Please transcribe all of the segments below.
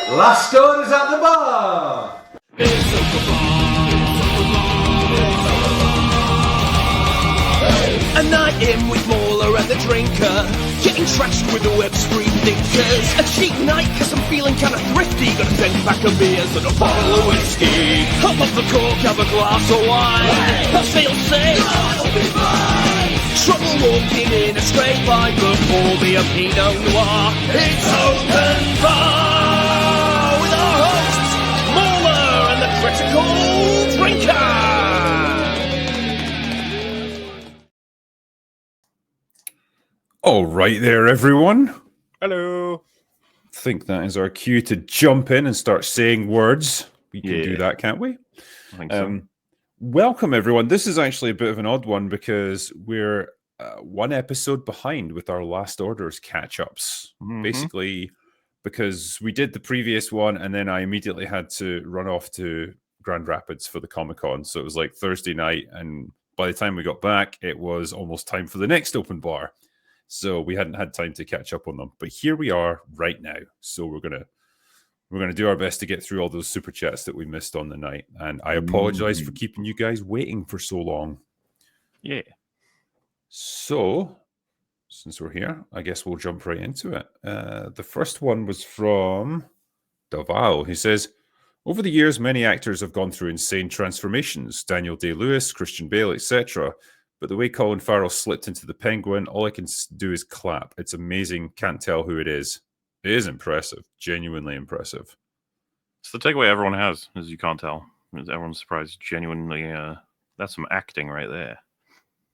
Last orders at the bar! A night in with Mauler and the drinker, getting trashed with the web stream ninkers. A cheap night cause I'm feeling kinda thrifty, got a 10-pack of beers and a bottle of whiskey. Hop off the cork, have a glass of wine. I feel safe, I'll be mine. Trouble walking in a straight line, but for me a Pinot Noir. It's open bar with our hosts, Mauler and the critical drinker. All right there, everyone. Hello. I think that is our cue to jump in and start saying words. We can do that, can't we? I think so. Welcome, everyone. This is actually a bit of an odd one because we're one episode behind with our last orders catch-ups. Basically, because we did the previous one and then I immediately had to run off to Grand Rapids for the Comicon. So it was like Thursday night, and by the time we got back, it was almost time for the next open bar. So we hadn't had time to catch up on them, but here we are right now. So we're gonna do our best to get through all those super chats that we missed on the night, and I apologize for keeping you guys waiting for so long. Yeah. So since we're here, I guess we'll jump right into it. The first one was from Daval. He says, "Over the years, many actors have gone through insane transformations. Daniel Day-Lewis, Christian Bale, etc. But the way Colin Farrell slipped into the Penguin, all I can do is clap. It's amazing. Can't tell who it is. It is impressive. Genuinely impressive." It's the takeaway everyone has, is you can't tell. Everyone's surprised. Genuinely, that's some acting right there.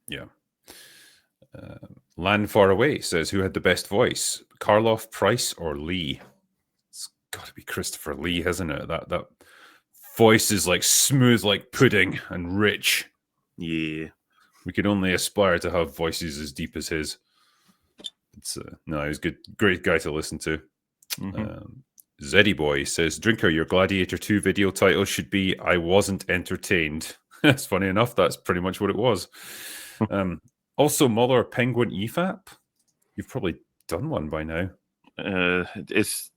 Yeah. Land Far Away says, "Who had the best voice? Karloff, Price, or Lee?" It's got to be Christopher Lee, hasn't it? That voice is like smooth like pudding and rich. Yeah. We could only aspire to have voices as deep as his. It's no, he's good, great guy to listen to. Zeddy Boy says, "Drinker, your Gladiator II video title should be 'I wasn't entertained.'" That's funny enough. That's pretty much what it was. Also, Muller Penguin EFAP. You've probably done one by now. It's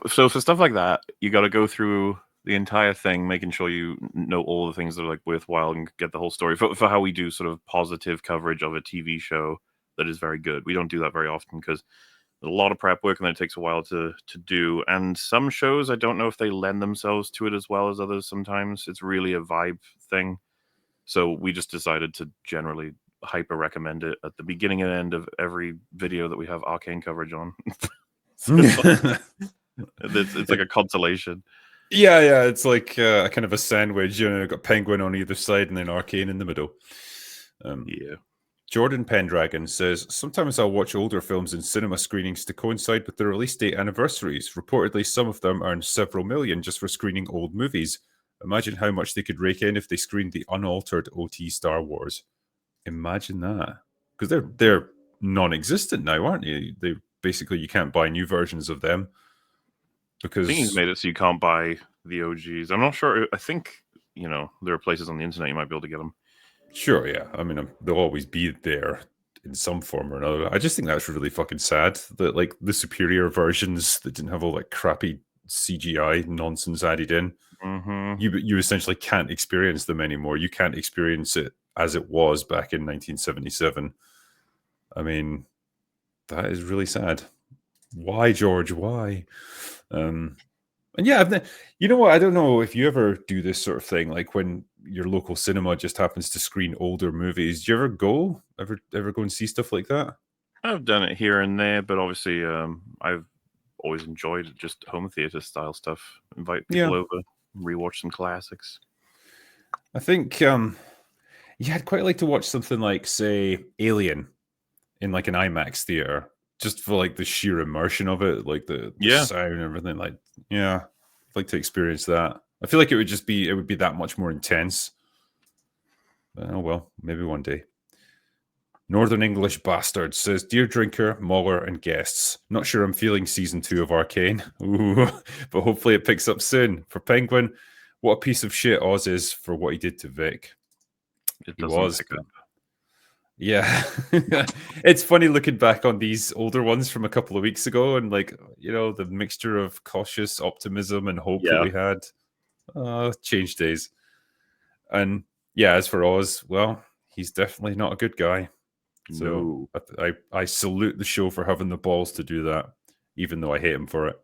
so for stuff like that, you got to go through the entire thing, making sure you know all the things that are like worthwhile and get the whole story. For how we do sort of positive coverage of a TV show that is very good. We don't do that very often because there's a lot of prep work and then it takes a while to do. And some shows, I don't know if they lend themselves to it as well as others. Sometimes it's really a vibe thing. So we just decided to generally hyper recommend it at the beginning and end of every video that we have Arcane coverage on. It's like a consolation. Yeah, it's like a kind of a sandwich. You know, got Penguin on either side and then Arcane in the middle. Yeah. Jordan Pendragon says, "Sometimes I'll watch older films in cinema screenings to coincide with the release date anniversaries. Reportedly, some of them earn several million just for screening old movies. Imagine how much they could rake in if they screened the unaltered OT Star Wars." Imagine that. Because they're non-existent now, aren't they? They basically, you can't buy new versions of them. Because I think he's made it so you can't buy the OGs. I'm not sure. I think, there are places on the internet you might be able to get them. Sure, yeah. I mean, they'll always be there in some form or another. I just think that's really fucking sad that, like, the superior versions that didn't have all that crappy CGI nonsense added in, you essentially can't experience them anymore. You can't experience it as it was back in 1977. I mean, that is really sad. Why, George? Why? And yeah, you know what? I don't know if you ever do this sort of thing, like when your local cinema just happens to screen older movies. Do you ever go? Ever go and see stuff like that? I've done it here and there, but obviously I've always enjoyed just home theater style stuff. Invite people over, rewatch some classics. I think, I'd quite like to watch something like, say, Alien in like an IMAX theater. Just for like the sheer immersion of it, like the sound and everything. Like, yeah, I'd like to experience that. I feel like it would be that much more intense. But, oh well, maybe one day. Northern English Bastard says, "Dear Drinker, Muller, and guests, not sure I'm feeling season 2 of Arcane. Ooh, but hopefully it picks up soon. For Penguin, what a piece of shit Oz is for what he did to Vic." It doesn't pick up. Yeah. It's funny looking back on these older ones from a couple of weeks ago and like, the mixture of cautious optimism and hope that Yeah. we had. Changed days. And yeah, as for Oz, well, he's definitely not a good guy. So No. I salute the show for having the balls to do that, even though I hate him for it.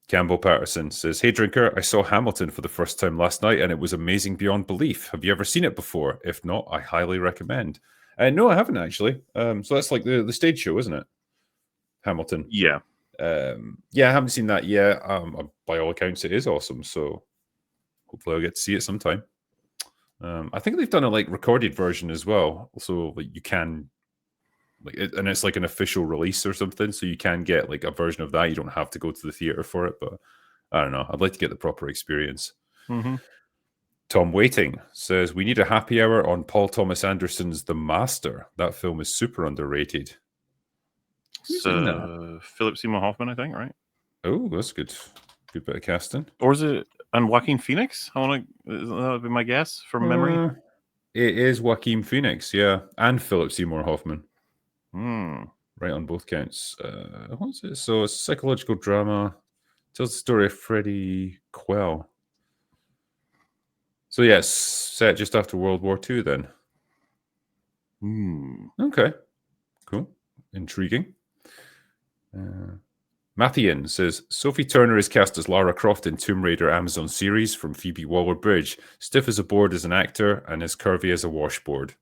Campbell Patterson says, "Hey Drinker, I saw Hamilton for the first time last night and it was amazing beyond belief. Have you ever seen it before? If not, I highly recommend." No, I haven't actually. So that's like the stage show, isn't it? Hamilton. Yeah. Yeah, I haven't seen that yet. By all accounts, it is awesome. So hopefully I'll get to see it sometime. I think they've done a like recorded version as well. So like you can and it's like an official release or something. So you can get like a version of that. You don't have to go to the theater for it, but I don't know. I'd like to get the proper experience. Mm-hmm. Tom Waiting says, "We need a happy hour on Paul Thomas Anderson's The Master. That film is super underrated." Who's in that? Philip Seymour Hoffman, I think, right? Oh, that's good. Good bit of casting. Or is it and Joaquin Phoenix? That would be my guess from memory. It is Joaquin Phoenix, yeah, and Philip Seymour Hoffman. Right on both counts. What's it? So it's a psychological drama. Tells the story of Freddie Quell. So yes, set just after World War II then. Okay. Cool. Intriguing. Mathian says, "Sophie Turner is cast as Lara Croft in Tomb Raider Amazon series from Phoebe Waller-Bridge. Stiff as a board as an actor and as curvy as a washboard."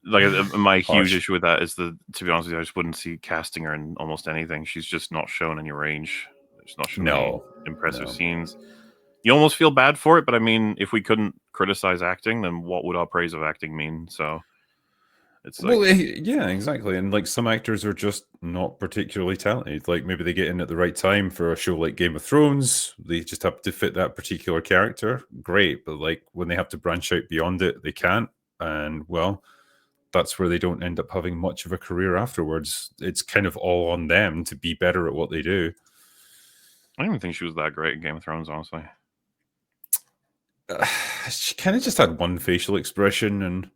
Like my huge Harsh. issue with that is to be honest with you, I just wouldn't see casting her in almost anything. She's just not shown any range. She's not shown any impressive scenes. You almost feel bad for it, but I mean, if we couldn't criticize acting, then what would our praise of acting mean? So it's like, well, yeah, exactly. And like some actors are just not particularly talented. Like maybe they get in at the right time for a show like Game of Thrones. They just have to fit that particular character. Great. But like when they have to branch out beyond it, they can't. And well, that's where they don't end up having much of a career afterwards. It's kind of all on them to be better at what they do. I don't even think she was that great in Game of Thrones, honestly. She kind of just had one facial expression, and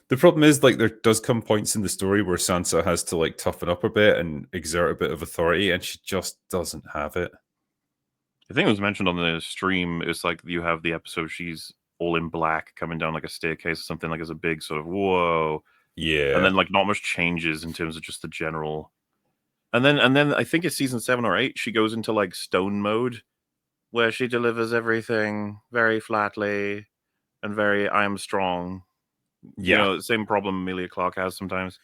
the problem is like there does come points in the story where Sansa has to like toughen up a bit and exert a bit of authority, and she just doesn't have it. I think it was mentioned on the stream. It's like you have the episode she's all in black coming down like a staircase or something, like as a big sort of whoa. Yeah. And then like not much changes in terms of just the general. And then I think it's season 7 or 8, she goes into like stone mode where she delivers everything very flatly and very I am strong. Yeah. Same problem Emilia Clarke has sometimes.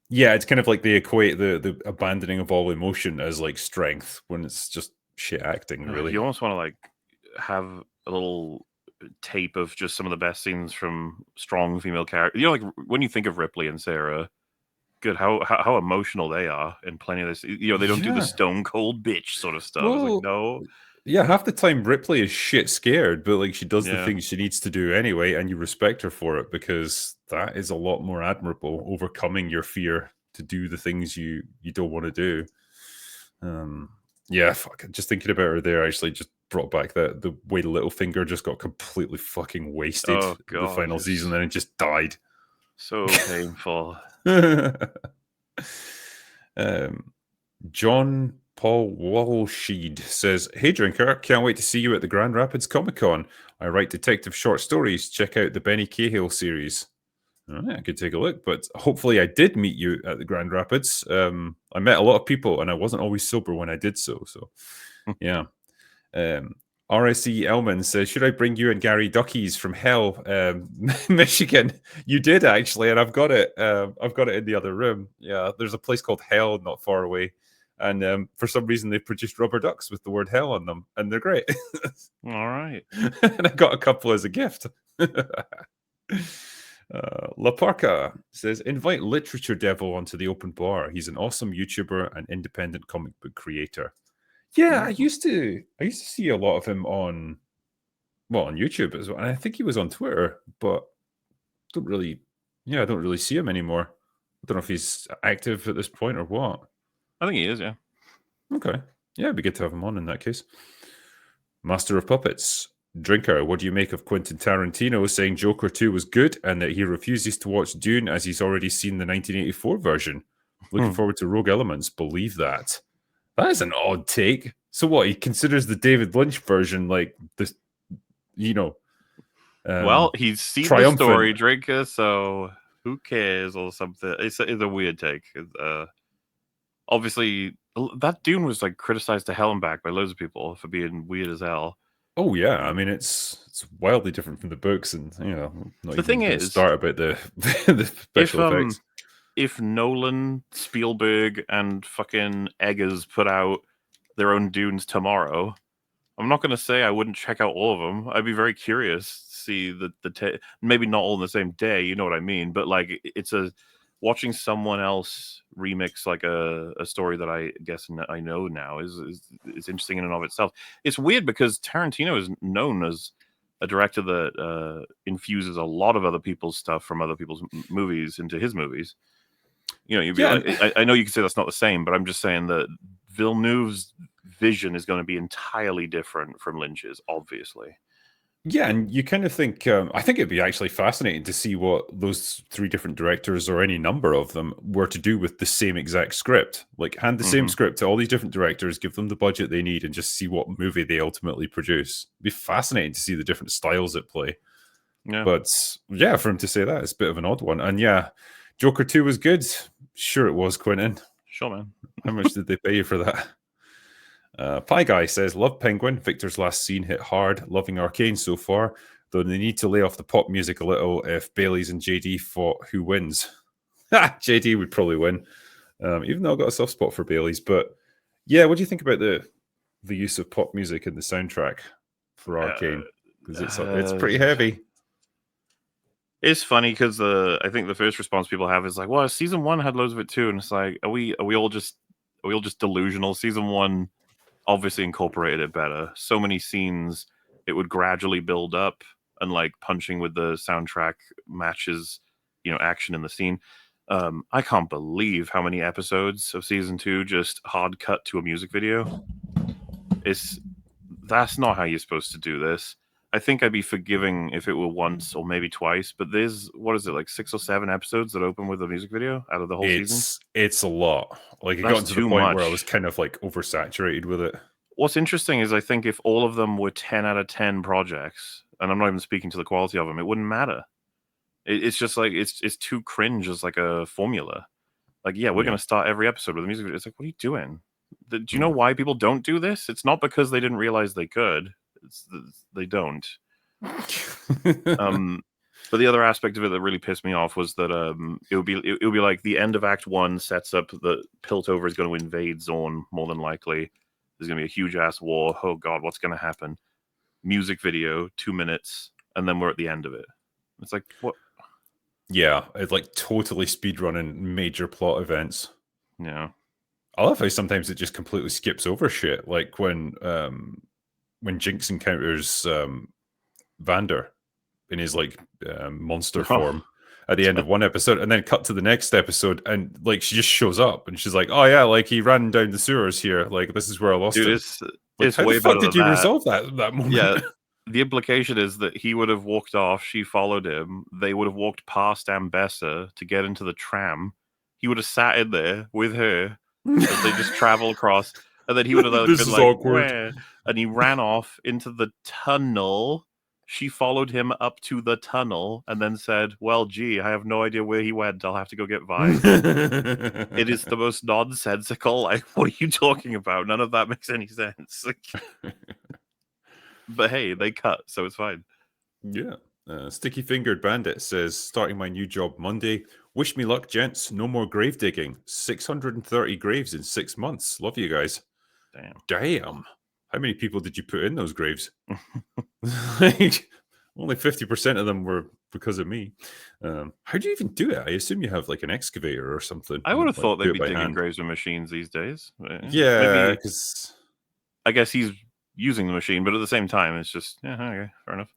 Yeah, it's kind of like they equate the abandoning of all emotion as like strength when it's just shit acting, really. You almost want to like have a little tape of just some of the best scenes from strong female characters. Like when you think of Ripley and Sarah, good how emotional they are in plenty of this. They don't do the stone cold bitch sort of stuff. It's like, no. Yeah, half the time Ripley is shit scared, but like she does the things she needs to do anyway, and you respect her for it because that is a lot more admirable, overcoming your fear to do the things you don't want to do. Yeah, just thinking about her there actually just brought back the way Littlefinger just got completely fucking wasted the final season and it just died. So painful. John Paul Walsheed says, "Hey Drinker, can't wait to see you at the Grand Rapids Comicon. I write detective short stories. Check out the Benny Cahill series." All right, I could take a look, but hopefully I did meet you at the Grand Rapids. I met a lot of people and I wasn't always sober when I did so. So, yeah. RSE Elman says, "Should I bring you and Gary Duckies from Hell, Michigan?" You did actually, and I've got it. I've got it in the other room. Yeah, there's a place called Hell not far away, and for some reason they produced rubber ducks with the word Hell on them, and they're great. All right, and I got a couple as a gift. La Parca says, "Invite Literature Devil onto the open bar. He's an awesome YouTuber and independent comic book creator." Yeah, I used to see a lot of him on YouTube as well. And I think he was on Twitter, but I don't really see him anymore. I don't know if he's active at this point or what. I think he is, yeah. Okay. Yeah, it'd be good to have him on in that case. Master of Puppets. Drinker, what do you make of Quentin Tarantino saying Joker 2 was good and that he refuses to watch Dune as he's already seen the 1984 version? Looking forward to Rogue Elements. Believe that. That is an odd take. So what? He considers the David Lynch version like this, Well, he's seen triumphant. the story, Drinker, so who cares or something. It's a weird take. Obviously, that Dune was like criticized to hell and back by loads of people for being weird as hell. Oh yeah, I mean it's wildly different from the books, and not The thing is, start about the the special effects. If Nolan, Spielberg, and fucking Eggers put out their own Dunes tomorrow, I'm not going to say I wouldn't check out all of them. I'd be very curious to see maybe not all in the same day, you know what I mean? But like, watching someone else remix like a story that I guess I know now is interesting in and of itself. It's weird because Tarantino is known as a director that infuses a lot of other people's stuff from other people's movies into his movies. You'd be like, I know you can say that's not the same, but I'm just saying that Villeneuve's vision is going to be entirely different from Lynch's, obviously. Yeah, and you kind of think, I think it'd be actually fascinating to see what those three different directors or any number of them were to do with the same exact script. Like, hand the same script to all these different directors, give them the budget they need, and just see what movie they ultimately produce. It'd be fascinating to see the different styles at play. Yeah. But yeah, for him to say that, it's a bit of an odd one. And yeah, Joker 2 was good. Sure it was, Quentin. Sure, man. How much did they pay you for that? Pie Guy says, love Penguin. Victor's last scene hit hard. Loving Arcane so far, though they need to lay off the pop music a little if Bailey's and JD fought. Who wins? JD would probably win, even though I've got a soft spot for Bailey's. But yeah, what do you think about the use of pop music in the soundtrack for Arcane? Because it's pretty heavy. It's funny because I think the first response people have is like, well, season 1 had loads of it too. And it's like, are we all just delusional? Season 1 obviously incorporated it better. So many scenes, it would gradually build up, and like punching with the soundtrack matches, action in the scene. I can't believe how many episodes of season 2 just hard cut to a music video. That's not how you're supposed to do this. I think I'd be forgiving if it were once or maybe twice, but there's, what is it, like 6 or 7 episodes that open with a music video out of the whole season? It's a lot. Like, it got to the point where I was kind of like oversaturated with it. What's interesting is I think if all of them were 10 out of 10 projects, and I'm not even speaking to the quality of them, it wouldn't matter. It's just like, it's too cringe as like a formula. Like, yeah, we're going to start every episode with a music video. It's like, what are you doing? Do you know why people don't do this? It's not because they didn't realize they could. They don't. But the other aspect of it that really pissed me off was that it would be like the end of Act 1 sets up that Piltover is going to invade Zorn, more than likely. There's going to be a huge ass war. Oh god, what's going to happen? Music video, 2 minutes, and then we're at the end of it. It's like, what? Yeah, it's like totally speedrunning major plot events. Yeah. I love how sometimes it just completely skips over shit. Like when Jinx encounters Vander in his like monster form at the end of one episode, and then cut to the next episode, and like she just shows up and she's like, "Oh yeah, like he ran down the sewers here. Like this is where I lost him." It's how way the fuck better did you than resolve that moment? Yeah, the implication is that he would have walked off. She followed him. They would have walked past Ambessa to get into the tram. He would have sat in there with her as they just travel across, and then he would have been like, awkward. Where? And he ran off into the tunnel. She followed him up to the tunnel and then said, well, gee, I have no idea where he went. I'll have to go get Vine. It is the most nonsensical. Like, what are you talking about? None of that makes any sense. But hey, they cut, so it's fine. Yeah. Sticky Fingered Bandit says, starting my new job Monday. Wish me luck, gents. No more grave digging. 630 graves in 6 months. Love you guys. Damn. How many people did you put in those graves? Like, only 50% of them were because of me. How do you even do it? I assume you have like an excavator or something. I would have thought they'd be digging graves with machines these days. Yeah, because I guess he's using the machine, but at the same time, it's just, yeah, okay, fair enough.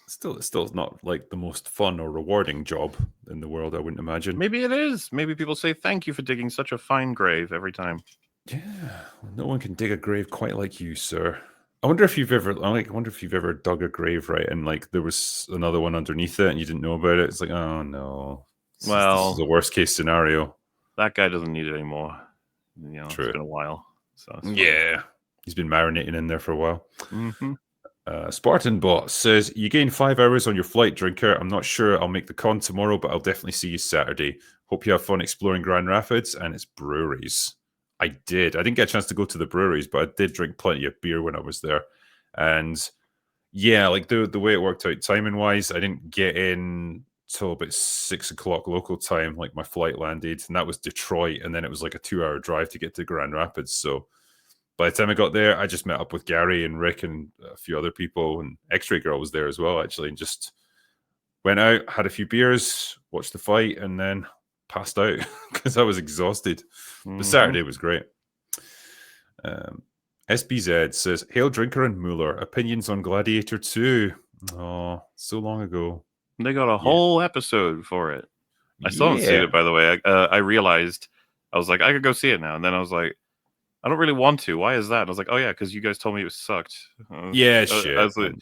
Still not like the most fun or rewarding job in the world, I wouldn't imagine. Maybe it is. Maybe people say thank you for digging such a fine grave every time. Yeah, no one can dig a grave quite like you, sir. I wonder if you've ever dug a grave, right? And like there was another one underneath it and you didn't know about it. It's like, oh no. This is the worst case scenario. That guy doesn't need it anymore. True. It's been a while. So yeah. He's been marinating in there for a while. Mm-hmm. Spartan Bot says, you gain 5 hours on your flight, Drinker. I'm not sure I'll make the con tomorrow, but I'll definitely see you Saturday. Hope you have fun exploring Grand Rapids and its breweries. I did. I didn't get a chance to go to the breweries, but I did drink plenty of beer when I was there. And yeah, like the way it worked out timing-wise, I didn't get in till about 6 o'clock local time, like my flight landed, and that was Detroit, and then it was like a 2-hour drive to get to Grand Rapids, so by the time I got there, I just met up with Gary and Rick and a few other people, and X-Ray Girl was there as well, actually, and just went out, had a few beers, watched the fight, and then passed out because I was exhausted. Mm-hmm. The Saturday was great. SBZ says, Hail Drinker and Mueller, opinions on Gladiator II. Oh, so long ago. They got a whole episode for it. I still haven't seen it, by the way. I realized, I was like, I could go see it now. And then I was like, I don't really want to. Why is that? And I was like, oh yeah, because you guys told me it sucked. Shit. I was like,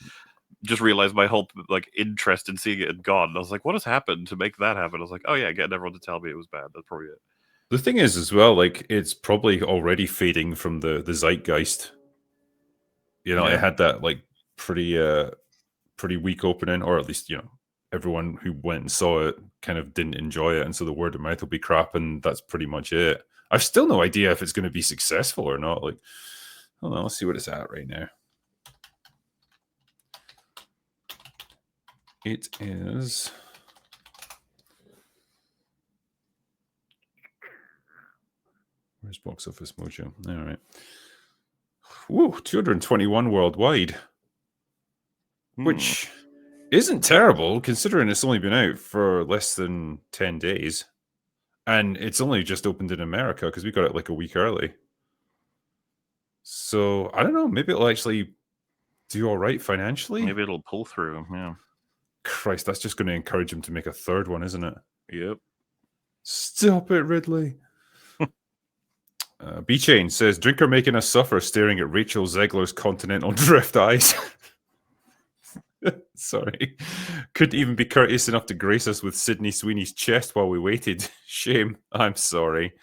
just realized my whole like interest in seeing it had gone. And I was like, what has happened to make that happen? I was like, oh yeah, getting everyone to tell me it was bad. That's probably it. The thing is, as well, like it's probably already fading from the zeitgeist. You know, it had that like pretty weak opening, or at least everyone who went and saw it kind of didn't enjoy it, and so the word of mouth will be crap, and that's pretty much it. I've still no idea if it's going to be successful or not. Like, hold on, let's see what it's at right now. It is. Where's Box Office Mojo? All right. Woo, 221 worldwide, which isn't terrible considering it's only been out for less than 10 days. And it's only just opened in America because we got it like a week early. So, I don't know. Maybe it'll actually do all right financially. Maybe it'll pull through, yeah. Christ, that's just going to encourage him to make a third one, isn't it? Yep. Stop it, Ridley. B-Chain says, Drinker making us suffer staring at Rachel Ziggler's Continental Drift eyes. Sorry. Couldn't even be courteous enough to grace us with Sydney Sweeney's chest while we waited. Shame. I'm sorry.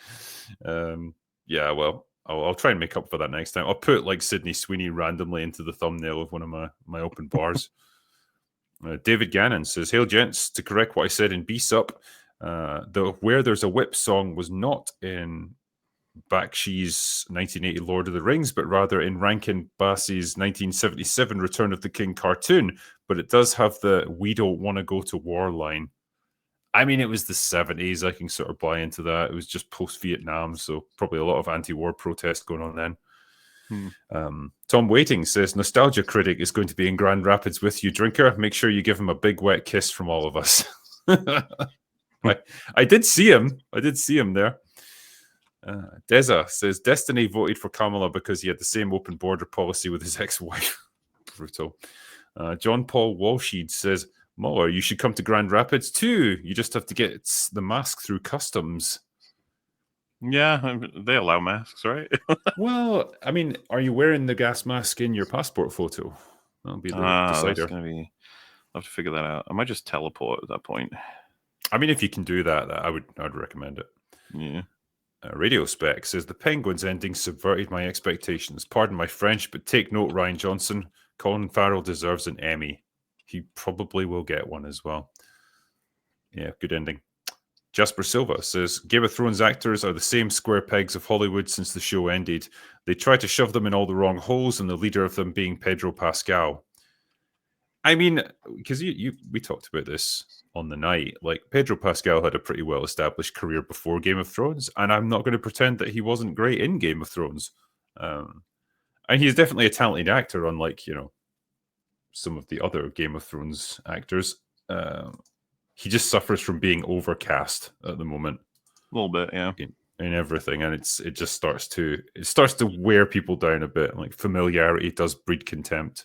Yeah, well, I'll try and make up for that next time. I'll put like Sydney Sweeney randomly into the thumbnail of one of my open bars. David Gannon says, Hail gents, to correct what I said in B-Sup, the Where There's a Whip song was not in Bakshi's 1980 Lord of the Rings, but rather in Rankin Bass's 1977 Return of the King cartoon, but it does have the We Don't Want to Go to War line. I mean, it was the 70s. I can sort of buy into that. It was just post-Vietnam, so probably a lot of anti-war protest going on then. Tom Waiting says, Nostalgia Critic is going to be in Grand Rapids with you, Drinker. Make sure you give him a big wet kiss from all of us. I did see him. I did see him there. Deza says, Destiny voted for Kamala because he had the same open border policy with his ex-wife. Brutal. John Paul Walsheed says, Mueller, you should come to Grand Rapids too. You just have to get the mask through customs. Yeah, they allow masks, right? Well, I mean, are you wearing the gas mask in your passport photo? That'll be the decider. That's gonna be, I'll have to figure that out. I might just teleport at that point. I mean, if you can do that, I'd recommend it. Yeah. Radio Spec says, the Penguins ending subverted my expectations. Pardon my French, but take note, Ryan Johnson. Colin Farrell deserves an Emmy. He probably will get one as well. Yeah, good ending. Jasper Silva says, Game of Thrones actors are the same square pegs of Hollywood since the show ended. They try to shove them in all the wrong holes, and the leader of them being Pedro Pascal. I mean, because we talked about this on the night. Like, Pedro Pascal had a pretty well-established career before Game of Thrones, and I'm not going to pretend that he wasn't great in Game of Thrones. And he's definitely a talented actor, unlike, some of the other Game of Thrones actors. He just suffers from being overcast at the moment. A little bit, yeah. In everything, and it just starts to wear people down a bit. Like, familiarity does breed contempt.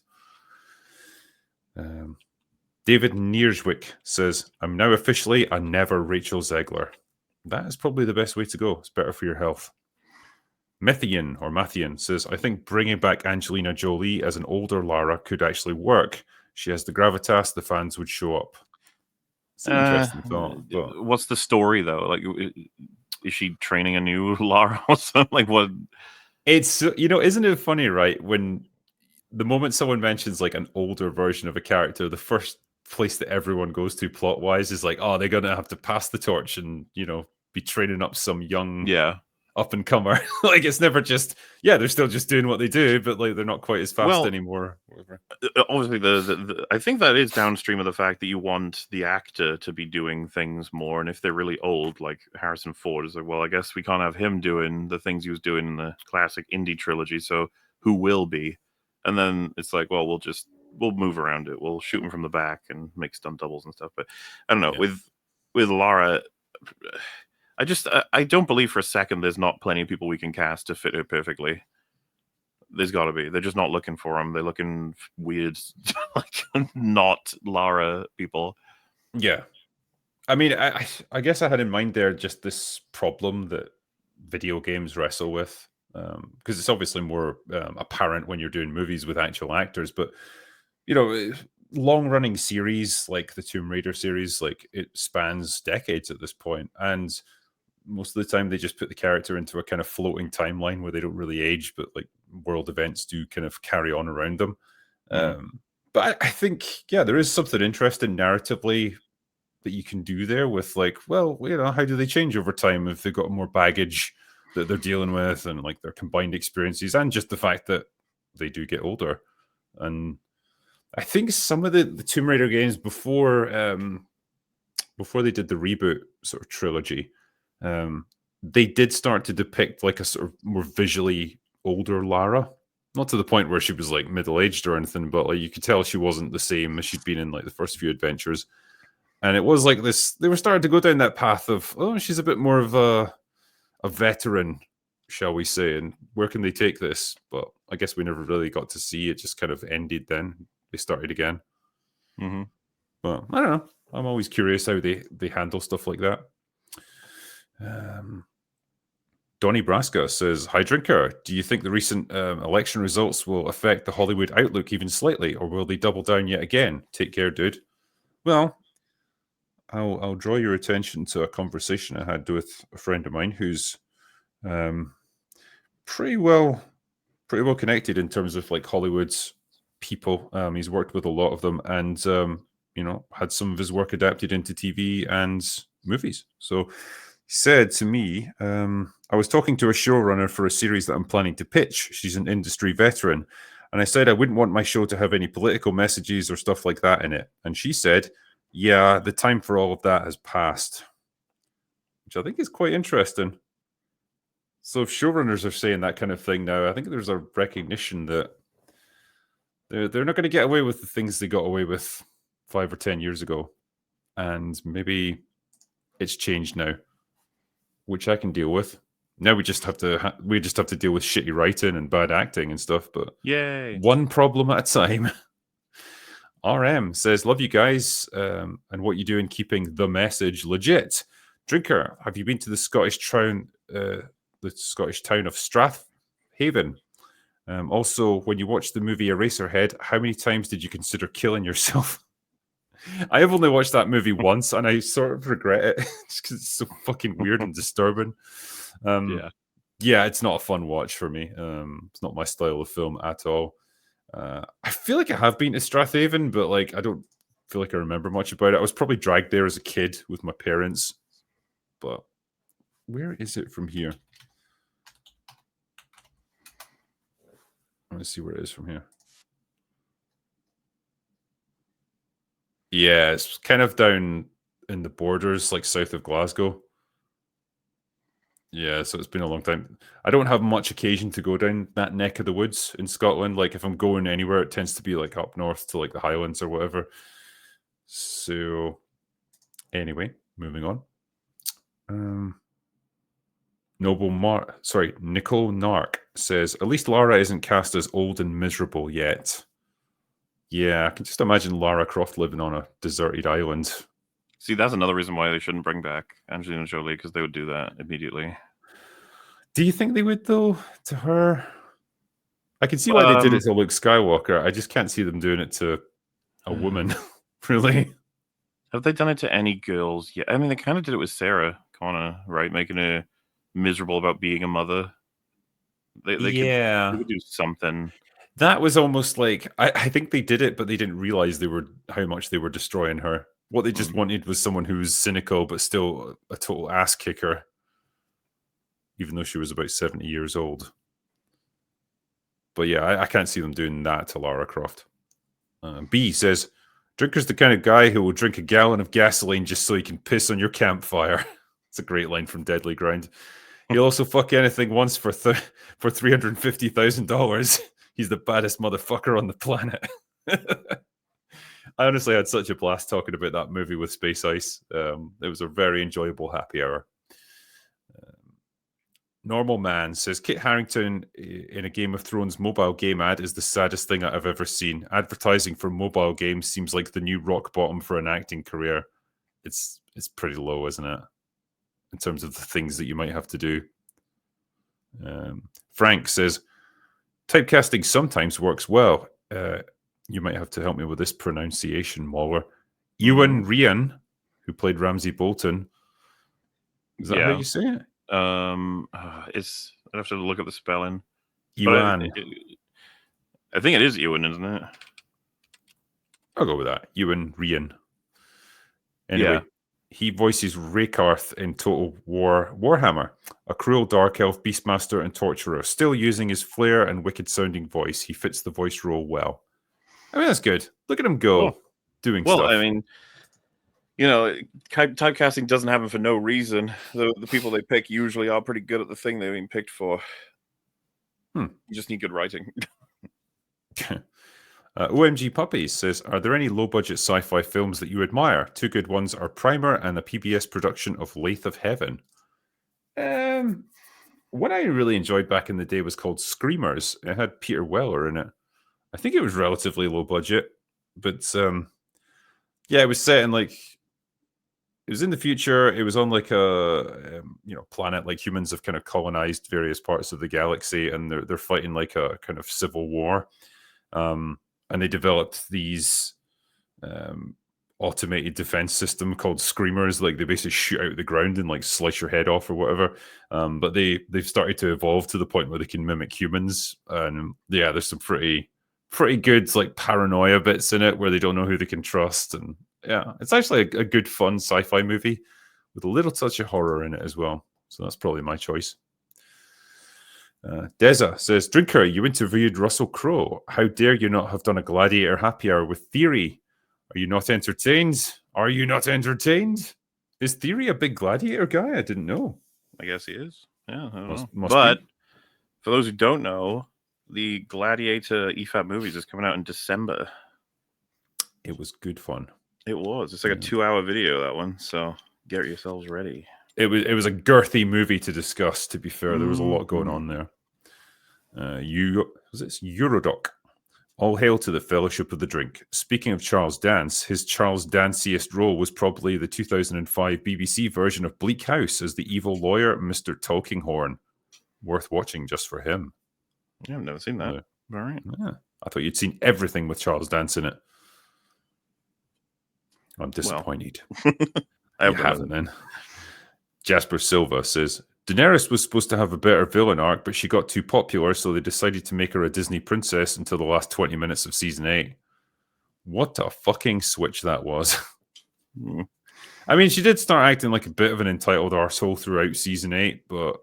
David Nierswick says, I'm now officially a never Rachel Ziegler. That is probably the best way to go. It's better for your health. Mathian says, I think bringing back Angelina Jolie as an older Lara could actually work. She has the gravitas, the fans would show up. It's an interesting thought. But What's the story though? Like, is she training a new Lara or something? Like, what? it's, isn't it funny, right? When the moment someone mentions like an older version of a character, the first place that everyone goes to plot wise is like, oh, they're gonna have to pass the torch and be training up some young up and comer. Like, it's never just they're still just doing what they do, but like they're not quite as fast anymore. Obviously, the I think that is downstream of the fact that you want the actor to be doing things more, and if they're really old, like Harrison Ford, is like, well, I guess we can't have him doing the things he was doing in the classic Indy trilogy. So who will be? And then it's like, well, we'll move around it. We'll shoot him from the back and make stunt doubles and stuff. But I don't know. With Lara, I don't believe for a second there's not plenty of people we can cast to fit her perfectly. There's got to be. They're just not looking for them. They're looking weird, like not Lara people. Yeah. I mean, I guess I had in mind there just this problem that video games wrestle with. Because it's obviously more apparent when you're doing movies with actual actors, but long-running series like the Tomb Raider series, like it spans decades at this point, and most of the time they just put the character into a kind of floating timeline where they don't really age, but like world events do kind of carry on around them. But I think there is something interesting narratively that you can do there with like, well, how do they change over time if they've got more baggage that they're dealing with, and like their combined experiences, and just the fact that they do get older. And I think some of the Tomb Raider games before they did the reboot sort of trilogy, they did start to depict like a sort of more visually older Lara, not to the point where she was like middle-aged or anything, but like you could tell she wasn't the same as she'd been in like the first few adventures. And it was like this, they were starting to go down that path of, oh, she's a bit more of a veteran, shall we say, and where can they take this? But I guess we never really got to see it. Just kind of ended then. They started again. But I don't know. I'm always curious how they handle stuff like that. Donnie Braska says, hi, Drinker. Do you think the recent election results will affect the Hollywood outlook even slightly, or will they double down yet again? Take care, dude. Well, I'll draw your attention to a conversation I had with a friend of mine who's pretty well connected in terms of like Hollywood's people. He's worked with a lot of them, and had some of his work adapted into TV and movies. So he said to me, I was talking to a showrunner for a series that I'm planning to pitch. She's an industry veteran, and I said I wouldn't want my show to have any political messages or stuff like that in it. And she said, yeah, the time for all of that has passed, which I think is quite interesting. So if showrunners are saying that kind of thing now, I think there's a recognition that they're not going to get away with the things they got away with 5 or 10 years ago. And maybe it's changed now, which I can deal with. Now we just have to deal with shitty writing and bad acting and stuff, but yay, one problem at a time. RM says, love you guys, and what you do in keeping the message legit. Drinker, have you been to the Scottish town of Strathaven? Also, when you watched the movie Eraserhead, how many times did you consider killing yourself? I have only watched that movie once, and I sort of regret it just because it's so fucking weird and disturbing. Yeah, it's not a fun watch for me. It's not my style of film at all. I feel like I have been to Strathaven, but like I don't feel like I remember much about it. I was probably dragged there as a kid with my parents. But where is it from here? Let's see where it is from here. Yeah, it's kind of down in the borders, like south of Glasgow. Yeah, so it's been a long time. I don't have much occasion to go down that neck of the woods in Scotland. Like if I'm going anywhere, it tends to be like up north to like the Highlands or whatever. So anyway, moving on. Nicole Nark says, at least Lara isn't cast as old and miserable yet. Yeah, I can just imagine Lara Croft living on a deserted island. See, that's another reason why they shouldn't bring back Angelina Jolie, because they would do that immediately. Do you think they would though to her? I can see why they did it to Luke Skywalker. I just can't see them doing it to a woman, really. Have they done it to any girls? Yeah, I mean, they kind of did it with Sarah Connor, right? Making her miserable about being a mother. They could do something. That was almost like I think they did it, but they didn't realize how much they were destroying her. What they just wanted was someone who was cynical but still a total ass kicker, even though she was about 70 years old. But yeah, I can't see them doing that to Lara Croft. B says, Drinker's the kind of guy who will drink a gallon of gasoline just so he can piss on your campfire. It's a great line from Deadly Ground. He'll also fuck anything once for $350,000. He's the baddest motherfucker on the planet. I honestly had such a blast talking about that movie with Space Ice. It was a very enjoyable happy hour. Normal Man says, Kit Harington in a Game of Thrones mobile game ad is the saddest thing I've ever seen. Advertising for mobile games seems like the new rock bottom for an acting career. It's pretty low, isn't it? In terms of the things that you might have to do. Frank says, typecasting sometimes works well. You might have to help me with this pronunciation, Waller. Ewan Ryan, who played Ramsay Bolton. Is that how you say it? I'd have to look at the spelling. Ewan. I think it is Ewan, isn't it? I'll go with that. Ewan Ryan. Anyway, he voices Raykarth in Total War Warhammer, a cruel dark elf beastmaster and torturer. Still using his flair and wicked-sounding voice, he fits the voice role well. I mean, that's good. Look at him go, doing stuff. Well, I mean, typecasting doesn't happen for no reason. The people they pick usually are pretty good at the thing they've been picked for. You just need good writing. OMG Puppies says, are there any low-budget sci-fi films that you admire? Two good ones are Primer and a PBS production of Lathe of Heaven. What I really enjoyed back in the day was called Screamers. It had Peter Weller in it. I think it was relatively low budget, but it was set in it was in the future. It was on like a planet like humans have kind of colonized various parts of the galaxy, and they're fighting like a kind of civil war. And they developed these automated defense system called Screamers. Like they basically shoot out the ground and like slice your head off or whatever. But they've started to evolve to the point where they can mimic humans. And there's some pretty good like paranoia bits in it where they don't know who they can trust. And it's actually a good fun sci-fi movie with a little touch of horror in it as well. So that's probably my choice. Deza says, Drinker, you interviewed Russell Crowe. How dare you not have done a Gladiator happy hour with Theory? Are you not entertained? Are you not entertained? Is Theory a big Gladiator guy? I didn't know. I guess he is. Yeah, I don't know. Must but be. For those who don't know, the Gladiator EFAP movies is coming out in December. It was good fun. It was. It's like a 2-hour video, that one. So get yourselves ready. It was a girthy movie to discuss, to be fair. There was a lot going on there. Eurodoc. All hail to the Fellowship of the Drink. Speaking of Charles Dance, his Charles Danciest role was probably the 2005 BBC version of Bleak House as the evil lawyer, Mr. Tulkinghorn. Worth watching just for him. Yeah, I've never seen that. All right. Yeah. I thought you'd seen everything with Charles Dance in it. I'm disappointed. I haven't then. Jasper Silva says, Daenerys was supposed to have a better villain arc, but she got too popular, so they decided to make her a Disney princess until the last 20 minutes of season 8. What a fucking switch that was. I mean, she did start acting like a bit of an entitled arsehole throughout season 8, but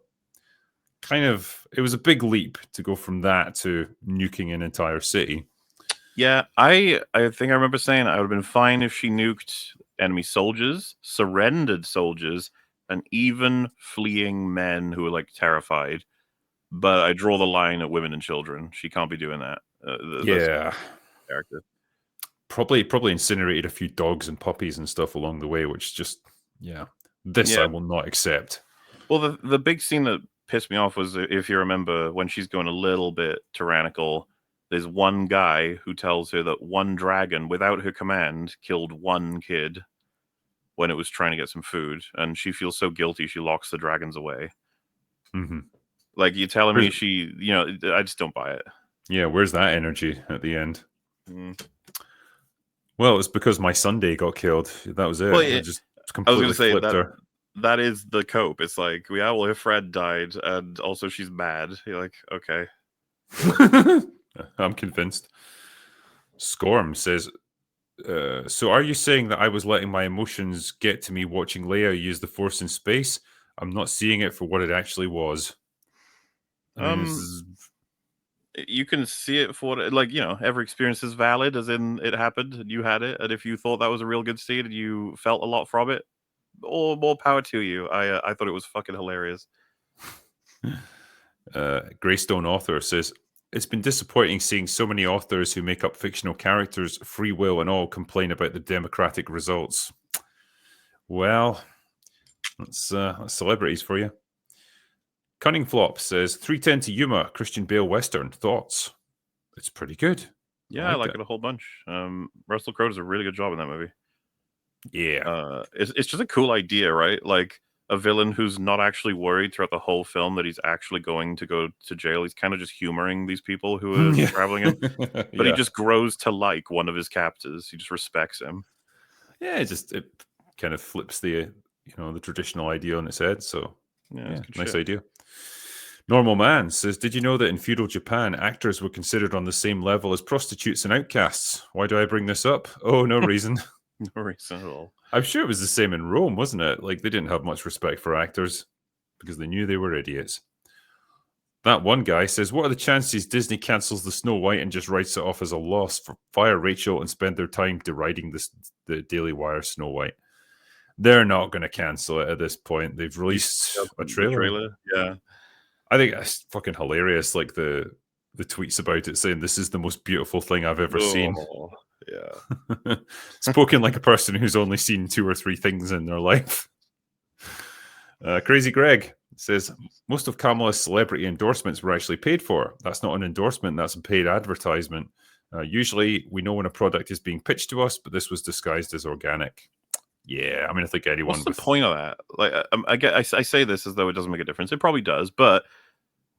it was a big leap to go from that to nuking an entire city. Yeah, I think I remember saying I would have been fine if she nuked enemy soldiers, surrendered soldiers, and even fleeing men who were like terrified. But I draw the line at women and children. She can't be doing that. Character. Probably incinerated a few dogs and puppies and stuff along the way, which just I will not accept. Well, the big scene that pissed me off was, if you remember, when she's going a little bit tyrannical, there's one guy who tells her that one dragon, without her command, killed one kid when it was trying to get some food, and she feels so guilty she locks the dragons away. Mm-hmm. Like, you're telling me Where's- she, I just don't buy it. Yeah, where's that energy at the end? Mm. Well, it's because my Sunday got killed. That was it. Well, I just I was completely going to say flipped her. that is the cope. It's like, well, her friend died, and also she's mad. You're like, okay. I'm convinced. Scorm says, so are you saying that I was letting my emotions get to me watching Leia use the Force in space? I'm not seeing it for what it actually was. I mean, this is... You can see it for every experience is valid, as in it happened and you had it, and if you thought that was a real good scene and you felt a lot from it, or more power to you. I thought it was fucking hilarious. Greystone Author says, it's been disappointing seeing so many authors who make up fictional characters, free will and all, complain about the democratic results. Well, that's celebrities for you. Cunning Flop says, 310 to Yuma, Christian Bale Western. Thoughts? It's pretty good. Yeah, I like it a whole bunch. Russell Crowe does a really good job in that movie. Yeah. It's just a cool idea, right? Like, a villain who's not actually worried throughout the whole film that he's actually going to go to jail. He's kind of just humoring these people who are traveling him. But he just grows to like one of his captors. He just respects him. Yeah, it kind of flips the the traditional idea on its head. So yeah, nice shit. idea. Normal Man says, did you know that in feudal Japan, actors were considered on the same level as prostitutes and outcasts? Why do I bring this up? Oh, no reason. No reason at all. I'm sure it was the same in Rome, wasn't it? Like, they didn't have much respect for actors because they knew they were idiots. That one guy says, what are the chances Disney cancels the Snow White and just writes it off as a loss, fire Rachel and spend their time deriding the Daily Wire Snow White? They're not going to cancel it at this point. They've released a trailer. Yeah. I think that's fucking hilarious. Like the tweets about it saying, this is the most beautiful thing I've ever seen. Yeah. Spoken like a person who's only seen 2 or 3 things in their life. Crazy Greg says, most of Kamala's celebrity endorsements were actually paid for. That's not an endorsement, that's a paid advertisement. Usually we know when a product is being pitched to us, but this was disguised as organic. Yeah, I mean, I think anyone... What's the point of that? Like, I say this as though it doesn't make a difference. It probably does, but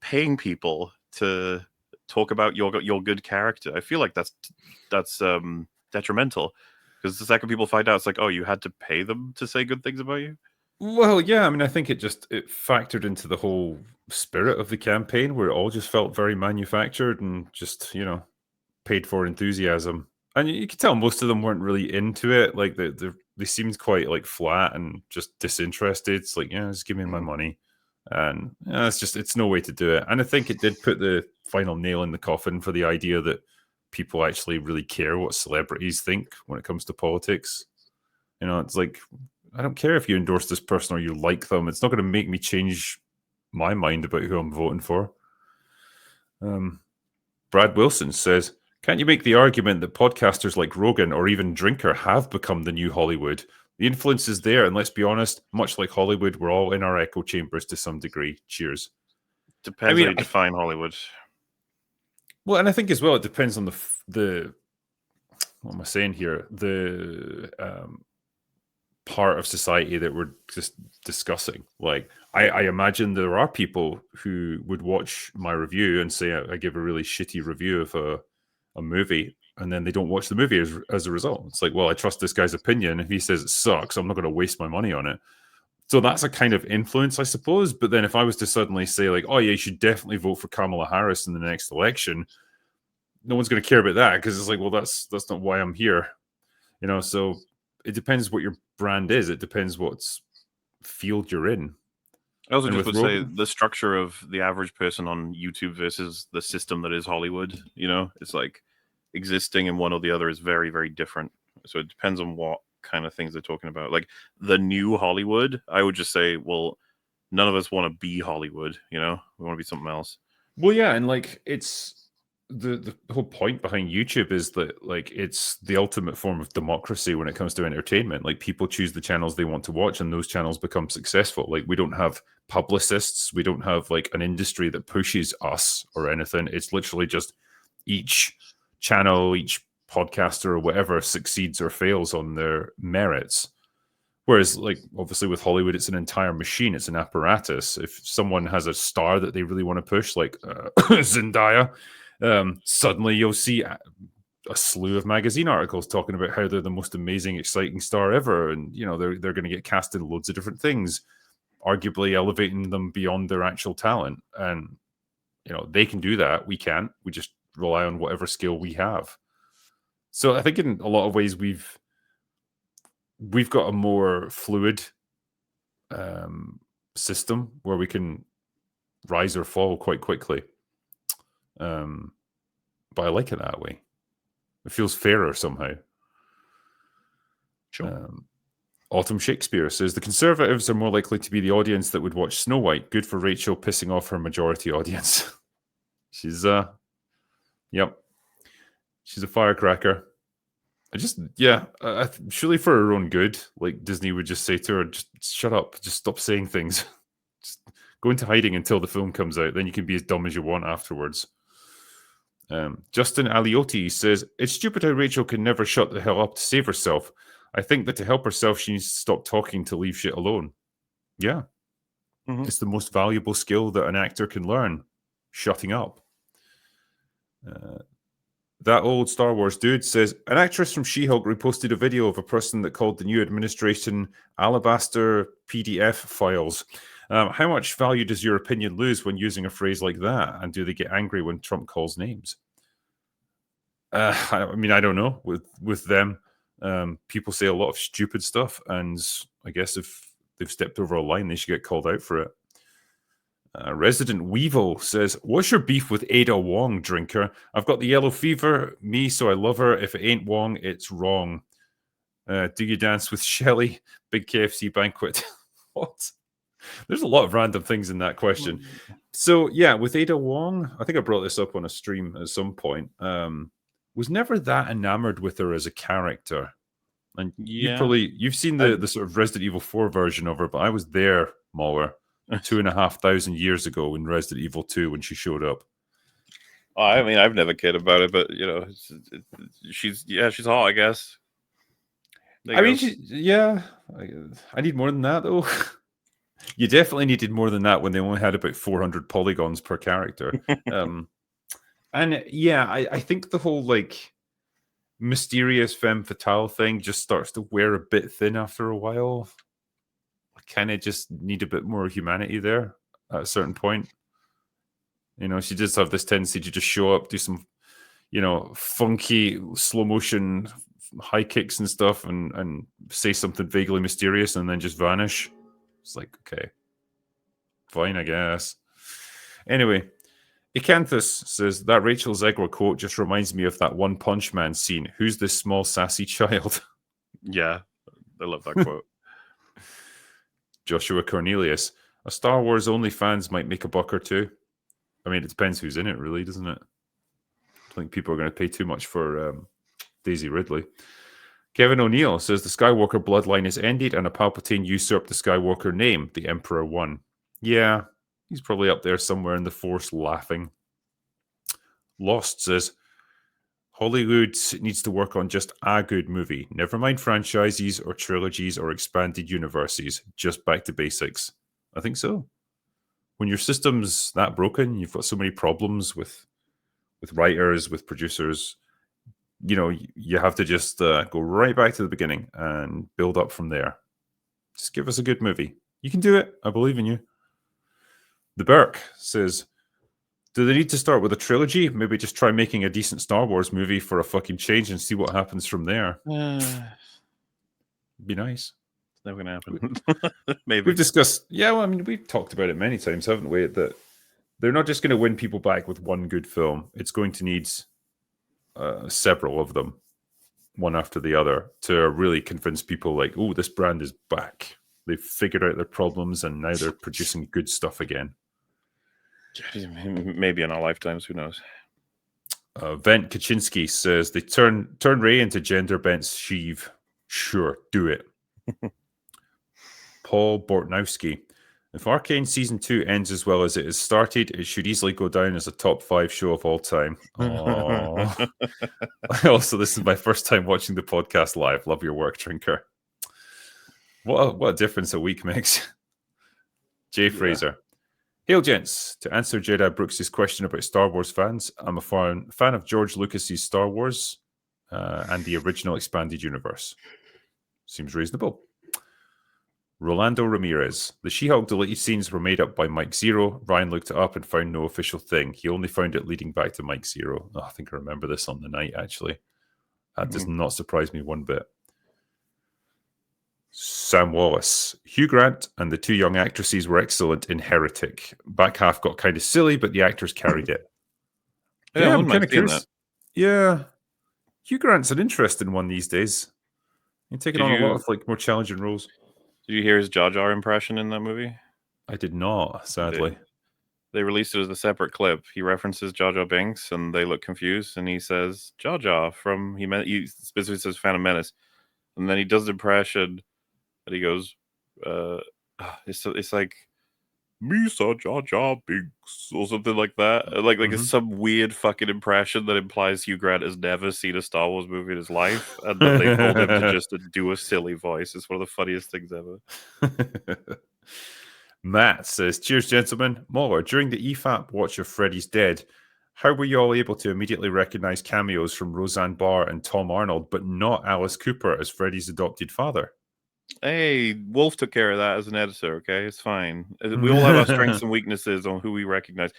paying people to talk about your good character, I feel like that's detrimental, because the second people find out, it's like, oh, you had to pay them to say good things about you. Well, yeah, I mean, I think it factored into the whole spirit of the campaign, where it all just felt very manufactured and just paid for enthusiasm. And you could tell most of them weren't really into it. Like they seemed quite like flat and just disinterested. It's like, yeah, just give me my money. And it's no way to do it. And I think it did put the final nail in the coffin for the idea that people actually really care what celebrities think when it comes to politics. It's like, I don't care if you endorse this person or you like them. It's not going to make me change my mind about who I'm voting for. Brad Wilson says, can't you make the argument that podcasters like Rogan or even Drinker have become the new Hollywood? The influence is there, and let's be honest, much like Hollywood, we're all in our echo chambers to some degree. Cheers. Depends how you define Hollywood. Well, and I think as well, it depends on the what am I saying here? The part of society that we're just discussing. Like, I imagine there are people who would watch my review and say I give a really shitty review of a movie, and then they don't watch the movie as a result. It's like, well, I trust this guy's opinion. If he says it sucks, I'm not going to waste my money on it. So that's a kind of influence, I suppose. But then if I was to suddenly say, like, oh yeah, you should definitely vote for Kamala Harris in the next election, no one's going to care about that, because it's like, well, that's not why I'm here. So it depends what your brand is. It depends what field you're in. I also just would say the structure of the average person on YouTube versus the system that is Hollywood, it's like existing in one or the other is very, very different. So it depends on what kind of things they're talking about. Like the new Hollywood, I would just say, well, none of us want to be Hollywood, we want to be something else. Well, yeah, and like it's the whole point behind YouTube is that like it's the ultimate form of democracy when it comes to entertainment. Like people choose the channels they want to watch, and those channels become successful. Like we don't have publicists, we don't have like an industry that pushes us or anything. It's literally just each channel, each podcaster or whatever succeeds or fails on their merits. Whereas, like, obviously with Hollywood, it's an entire machine. It's an apparatus. If someone has a star that they really want to push, like Zendaya, suddenly you'll see a slew of magazine articles talking about how they're the most amazing, exciting star ever. And, you know, they're going to get cast in loads of different things, arguably elevating them beyond their actual talent. And, you know, they can do that. We can't. We just rely on whatever skill we have. So I think in a lot of ways we've got a more fluid system where we can rise or fall quite quickly. But I like it that way. It feels fairer somehow. Sure. Autumn Shakespeare says the Conservatives are more likely to be the audience that would watch Snow White. Good for Rachel pissing off her majority audience. She's yep. She's a firecracker. Surely for her own good, like Disney would just say to her, just shut up, just stop saying things. Just go into hiding until the film comes out, then you can be as dumb as you want afterwards. Justin Aliotti says, it's stupid how Rachel can never shut the hell up to save herself. I think that to help herself, she needs to stop talking to leave shit alone. Yeah. Mm-hmm. It's the most valuable skill that an actor can learn. Shutting up. That old Star Wars dude says, an actress from She-Hulk reposted a video of a person that called the new administration Alabaster PDF files. How much value does your opinion lose when using a phrase like that? And do they get angry when Trump calls names? I mean, I don't know. With them, people say a lot of stupid stuff. And I guess if they've stepped over a line, they should get called out for it. Resident Weevil says, what's your beef with Ada Wong, drinker? I've got the yellow fever, me, so I love her. If it ain't Wong, it's wrong. Do you dance with Shelley? Big KFC banquet. What? There's a lot of random things in that question. So, yeah, with Ada Wong, I think I brought this up on a stream at some point. Was never that enamored with her as a character. And you've seen the sort of Resident Evil 4 version of her, but I was there, Mauer. 2,500 years ago in Resident Evil 2 when she showed up. Oh, I mean, I've never cared about it, but you know, she's hot, I guess. I need more than that though. You definitely needed more than that when they only had about 400 polygons per character. And yeah, I think the whole like mysterious femme fatale thing just starts to wear a bit thin after a while. Kind of just need a bit more humanity there at a certain point. You know, she does have this tendency to just show up, do some, you know, funky slow motion high kicks and stuff and say something vaguely mysterious and then just vanish. It's like, okay, fine, I guess. Anyway, Acanthus says, that Rachel Ziggler quote just reminds me of that One Punch Man scene. Who's this small sassy child? Yeah, I love that quote. Joshua Cornelius, a Star Wars only fans might make a buck or two. I mean, it depends who's in it, really, doesn't it? I think people are going to pay too much for Daisy Ridley. Kevin O'Neill says the Skywalker bloodline is ended and a Palpatine usurped the Skywalker name. The Emperor won. Yeah, he's probably up there somewhere in the Force laughing. Lost says, Hollywood needs to work on just a good movie. Never mind franchises or trilogies or expanded universes. Just back to basics. I think so. When your system's that broken, you've got so many problems with writers, with producers, you know, you have to just go right back to the beginning and build up from there. Just give us a good movie. You can do it. I believe in you. The Burke says, do they need to start with a trilogy? Maybe just try making a decent Star Wars movie for a fucking change and see what happens from there. Be nice. It's never going to happen. Maybe. We've discussed, I mean, we've talked about it many times, haven't we? That they're not just going to win people back with one good film. It's going to need several of them, one after the other, to really convince people like, oh, this brand is back. They've figured out their problems and now they're producing good stuff again. Maybe in our lifetimes, who knows? Vent Kaczynski says they turn Rey into gender bent Sheev. Sure, do it. Paul Bortnowski. If Arcane Season 2 ends as well as it has started, it should easily go down as a top 5 show of all time. Also, this is my first time watching the podcast live. Love your work, Drinker. What a difference a week makes. Jay Fraser. Hail, gents. To answer Jedi Brooks' question about Star Wars fans, I'm a fan of George Lucas's Star Wars and the original expanded universe. Seems reasonable. Rolando Ramirez. The She-Hulk deleted scenes were made up by Mike Zero. Ryan looked it up and found no official thing. He only found it leading back to Mike Zero. Oh, I think I remember this on the night, actually. That does not surprise me one bit. Sam Wallace. Hugh Grant and the two young actresses were excellent in Heretic. Back half got kind of silly, but the actors carried it. Yeah, I'm kind of curious. that. Yeah. Hugh Grant's an interesting one these days. He's taking on a lot of like more challenging roles. Did you hear his Jar Jar impression in that movie? I did not, sadly. They released it as a separate clip. He references Jar Jar Binks, and they look confused, and he says Jar Jar from he specifically says Phantom Menace, and then he does the impression, and he goes, it's like Misa Jar Jar Binks or something like that. Like it's some weird fucking impression that implies Hugh Grant has never seen a Star Wars movie in his life, and that they told him to just do a silly voice. It's one of the funniest things ever. Matt says, cheers, gentlemen. Mauler, during the EFAP watch of Freddy's Dead, how were you all able to immediately recognize cameos from Roseanne Barr and Tom Arnold, but not Alice Cooper as Freddy's adopted father? Hey, Wolf took care of that as an editor, okay? It's fine. We all have our strengths and weaknesses on who we recognize.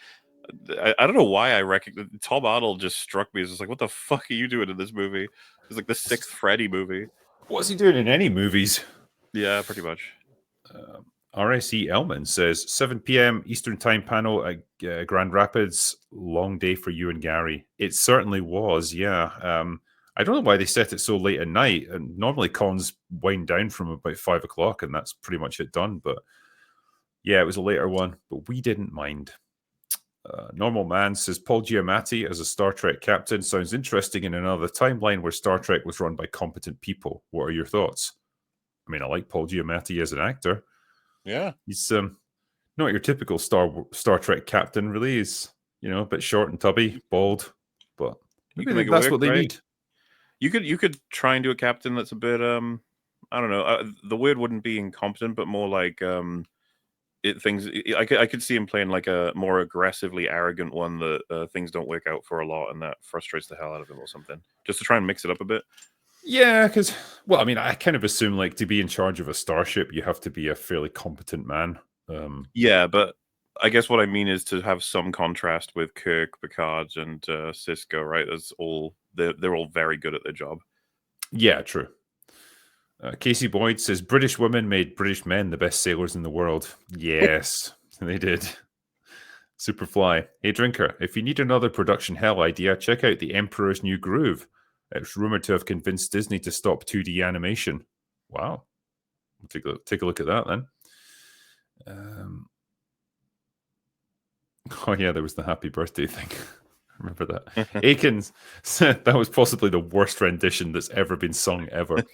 I don't know why I recognize... Tom Arnold just struck me as just like, what the fuck are you doing in this movie? It's like the sixth Freddy movie. What's he doing in any movies? Yeah, pretty much. RSE Elman says, 7 p.m. Eastern Time panel at Grand Rapids. Long day for you and Gary. It certainly was, yeah. I don't know why they set it so late at night. And normally cons wind down from about 5 o'clock, and that's pretty much it done. But yeah, it was a later one, but we didn't mind. Normal Man says, Paul Giamatti as a Star Trek captain sounds interesting in another timeline where Star Trek was run by competent people. What are your thoughts? I mean, I like Paul Giamatti as an actor. Yeah. He's not your typical Star Trek captain, really. He's, a bit short and tubby, bald, but maybe that's what they need. You could try and do a captain that's a bit I don't know. The word wouldn't be incompetent, but more like I could see him playing like a more aggressively arrogant one that things don't work out for a lot, and that frustrates the hell out of him or something. Just to try and mix it up a bit. Yeah, because I kind of assume like to be in charge of a starship, you have to be a fairly competent man. Yeah, but I guess what I mean is to have some contrast with Kirk, Picard, and Cisco, right? They're all very good at their job. Yeah, true. Casey Boyd says, British women made British men the best sailors in the world. Yes, they did. Superfly. Hey, Drinker, if you need another production hell idea, check out The Emperor's New Groove. It's rumored to have convinced Disney to stop 2D animation. Wow. We'll take a look at that then. Oh, yeah, there was the happy birthday thing. Remember that. Akins said that was possibly the worst rendition that's ever been sung ever.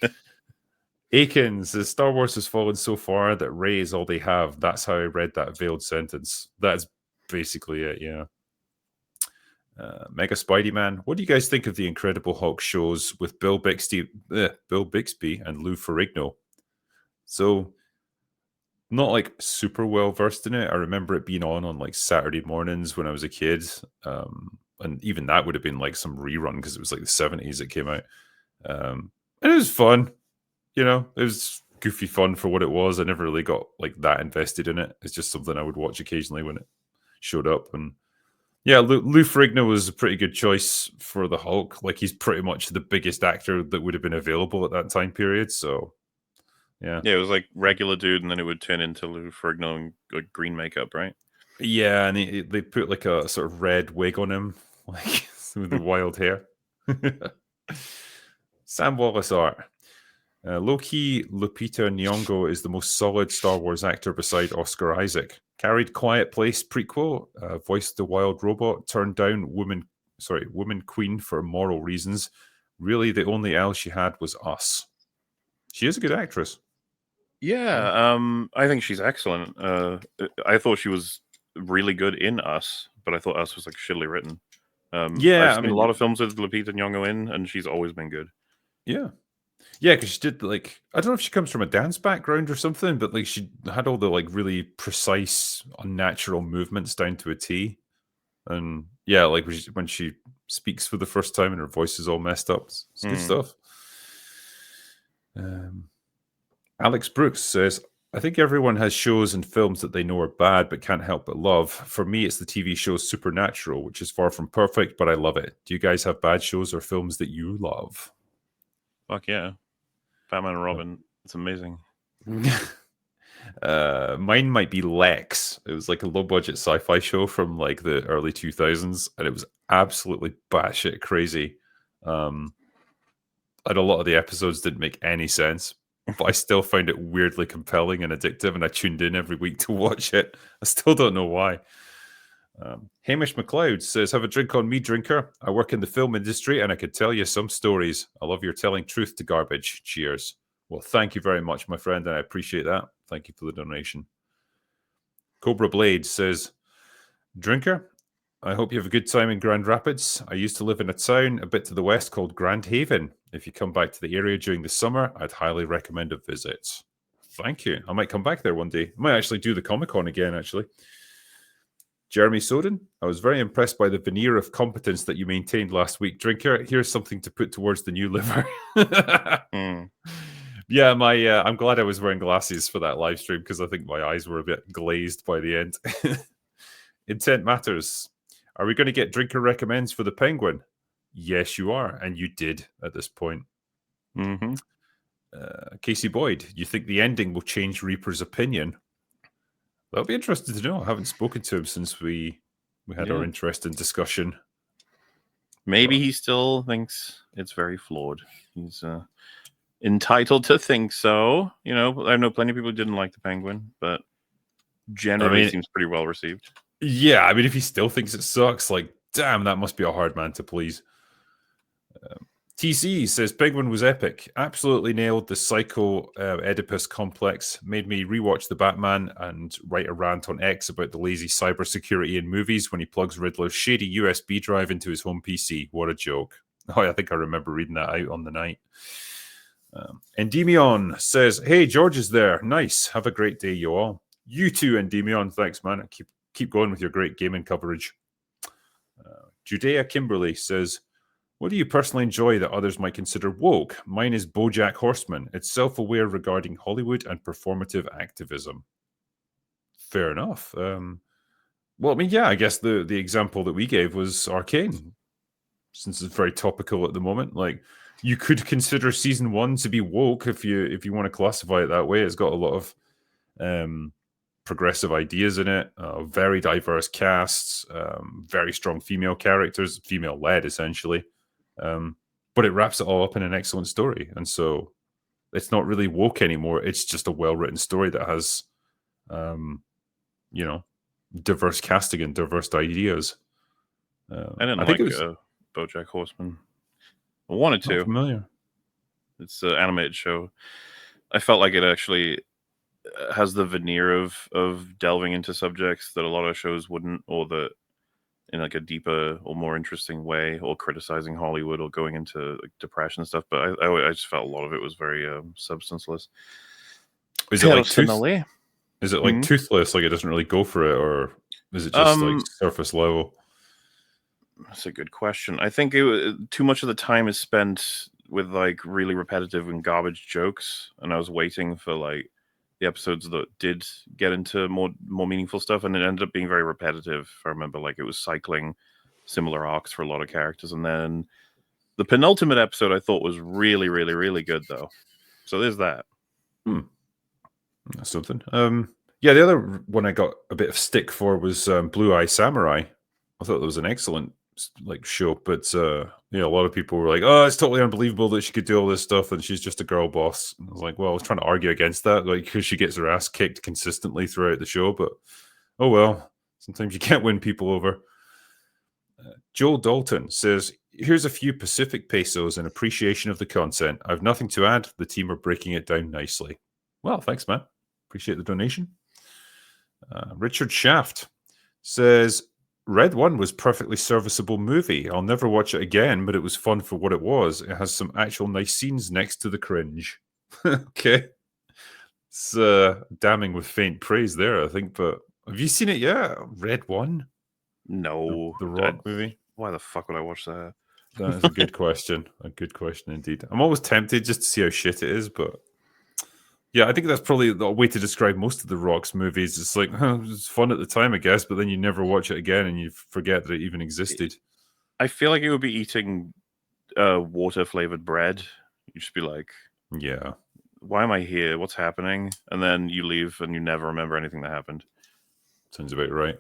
Akins says, Star Wars has fallen so far that Rey is all they have. That's how I read that veiled sentence. That's basically it, yeah. Mega Spidey Man, what do you guys think of the Incredible Hulk shows with Bill Bixby and Lou Ferrigno? So, not like super well versed in it. I remember it being on like Saturday mornings when I was a kid, and even that would have been like some rerun because it was like the 70s it came out, and it was fun. It was goofy fun for what it was. I never really got like that invested in it. It's just something I would watch occasionally when it showed up. And yeah, Lou Ferrigno was a pretty good choice for the Hulk. Like, he's pretty much the biggest actor that would have been available at that time period. So, yeah. Yeah, it was like regular dude, and then it would turn into Lou Ferrigno and like green makeup, right? Yeah, and they put like a sort of red wig on him, like with the wild hair. Sam Wallace art. Low-key, Lupita Nyong'o is the most solid Star Wars actor beside Oscar Isaac. Carried Quiet Place prequel, voiced the wild robot, turned down Woman Queen for moral reasons. Really, the only L she had was Us. She is a good actress. Yeah, I think she's excellent. I thought she was really good in Us, but I thought Us was like shittily written. I've seen a lot of films with Lupita Nyong'o in, and she's always been good. Yeah. Yeah, because she did like I don't know if she comes from a dance background or something, but like she had all the like really precise, unnatural movements down to a T. And yeah, like when she speaks for the first time and her voice is all messed up, it's good stuff. Alex Brooks says, I think everyone has shows and films that they know are bad but can't help but love. For me, it's the TV show Supernatural, which is far from perfect, but I love it. Do you guys have bad shows or films that you love? Fuck yeah. Batman and Robin. It's amazing. Mine might be Lex. It was like a low-budget sci-fi show from like the early 2000s, and it was absolutely batshit crazy. And a lot of the episodes didn't make any sense, but I still found it weirdly compelling and addictive, and I tuned in every week to watch it. I still don't know why. Hamish McLeod says, have a drink on me, drinker. I work in the film industry, and I could tell you some stories. I love your telling truth to garbage. Cheers. Well, thank you very much, my friend, and I appreciate that. Thank you for the donation. Cobra Blade says, drinker, I hope you have a good time in Grand Rapids. I used to live in a town a bit to the west called Grand Haven. If you come back to the area during the summer, I'd highly recommend a visit. Thank you. I might come back there one day. I might actually do the Comicon again, actually. Jeremy Soden, I was very impressed by the veneer of competence that you maintained last week. Drinker, here's something to put towards the new liver. Yeah, I'm glad I was wearing glasses for that live stream because I think my eyes were a bit glazed by the end. Intent matters. Are we going to get drinker recommends for the Penguin? Yes, you are, and you did at this point. Casey Boyd, you think the ending will change Reaper's opinion? That'll be interesting to know. I haven't spoken to him since we had our interesting discussion. Maybe he still thinks it's very flawed. He's entitled to think so. You know, I know plenty of people who didn't like the Penguin, but generally seems pretty well received. Yeah, I mean, if he still thinks it sucks, like, damn, that must be a hard man to please. TC says, Penguin was epic. Absolutely nailed the psycho Oedipus complex. Made me rewatch the Batman and write a rant on X about the lazy cybersecurity in movies when he plugs Riddler's shady USB drive into his home PC. What a joke. Oh, I think I remember reading that out on the night. Endymion says, hey, George is there. Nice. Have a great day, you all. You too, Endymion. Thanks, man. Keep going with your great gaming coverage. Judea Kimberly says, what do you personally enjoy that others might consider woke? Mine is BoJack Horseman. It's self-aware regarding Hollywood and performative activism. Fair enough. Well, I mean, yeah, I guess the example that we gave was Arcane, since it's very topical at the moment. Like, you could consider season 1 to be woke if you want to classify it that way. It's got a lot of progressive ideas in it, very diverse casts, very strong female characters, female-led essentially. But it wraps it all up in an excellent story. And so it's not really woke anymore. It's just a well-written story that has, diverse casting and diverse ideas. I think it was BoJack Horseman. I wanted to. Familiar. It's an animated show. I felt like it actually has the veneer of delving into subjects that a lot of shows wouldn't, or that in like a deeper or more interesting way, or criticizing Hollywood or going into like depression and stuff. But I just felt a lot of it was very substanceless. Is it like Toothless? Like it doesn't really go for it, or is it just like surface level? That's a good question. I think too much of the time is spent with like really repetitive and garbage jokes, and I was waiting for like the episodes that did get into more meaningful stuff, and it ended up being very repetitive. I remember like it was cycling similar arcs for a lot of characters, and then the penultimate episode I thought was really, really, really good though. So there's that. That's something. Yeah, the other one I got a bit of stick for was Blue Eye Samurai. I thought that was an excellent like show, but a lot of people were like, "Oh, it's totally unbelievable that she could do all this stuff, and she's just a girl boss." And I was like, "Well, I was trying to argue against that, like because she gets her ass kicked consistently throughout the show." But oh well, sometimes you can't win people over. Joel Dalton says, "Here's a few Pacific pesos in appreciation of the content. I've nothing to add. The team are breaking it down nicely." Well, thanks, man. Appreciate the donation. Richard Shaft says, Red 1 was perfectly serviceable movie. I'll never watch it again, but it was fun for what it was. It has some actual nice scenes next to the cringe. Okay. It's damning with faint praise there, I think. But have you seen it yet? Red 1? No. The Rock movie? Why the fuck would I watch that? That is a good question. A good question indeed. I'm always tempted just to see how shit it is, but yeah, I think that's probably the way to describe most of the Rock's movies. It's like, it's fun at the time, I guess, but then you never watch it again and you forget that it even existed. I feel like it would be eating water flavored bread. You just be like, Yeah. why am I here? What's happening? And then you leave and you never remember anything that happened. Sounds about right.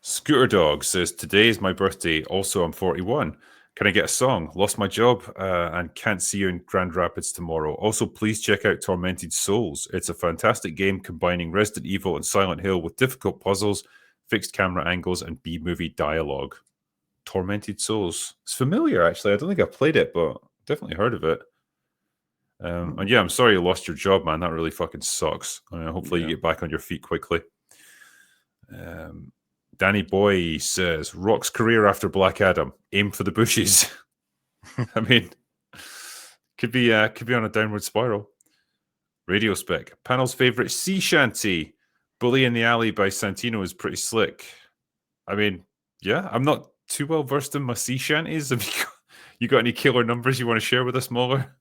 Scooter Dog says, today is my birthday. Also, I'm 41. Can I get a song? Lost my job and can't see you in Grand Rapids tomorrow. Also, please check out Tormented Souls. It's a fantastic game combining Resident Evil and Silent Hill with difficult puzzles, fixed camera angles, and B-movie dialogue. Tormented Souls. It's familiar, actually. I don't think I've played it, but definitely heard of it. And yeah, I'm sorry you lost your job, man. That really fucking sucks. Hopefully you get back on your feet quickly. Danny Boy says, Rock's career after Black Adam. Aim for the bushes. I mean, could be on a downward spiral. Radio Spec. Panel's favorite sea shanty. Bully in the Alley by Santino is pretty slick. I mean, yeah, I'm not too well versed in my sea shanties. Have you got any killer numbers you want to share with us, Mauler?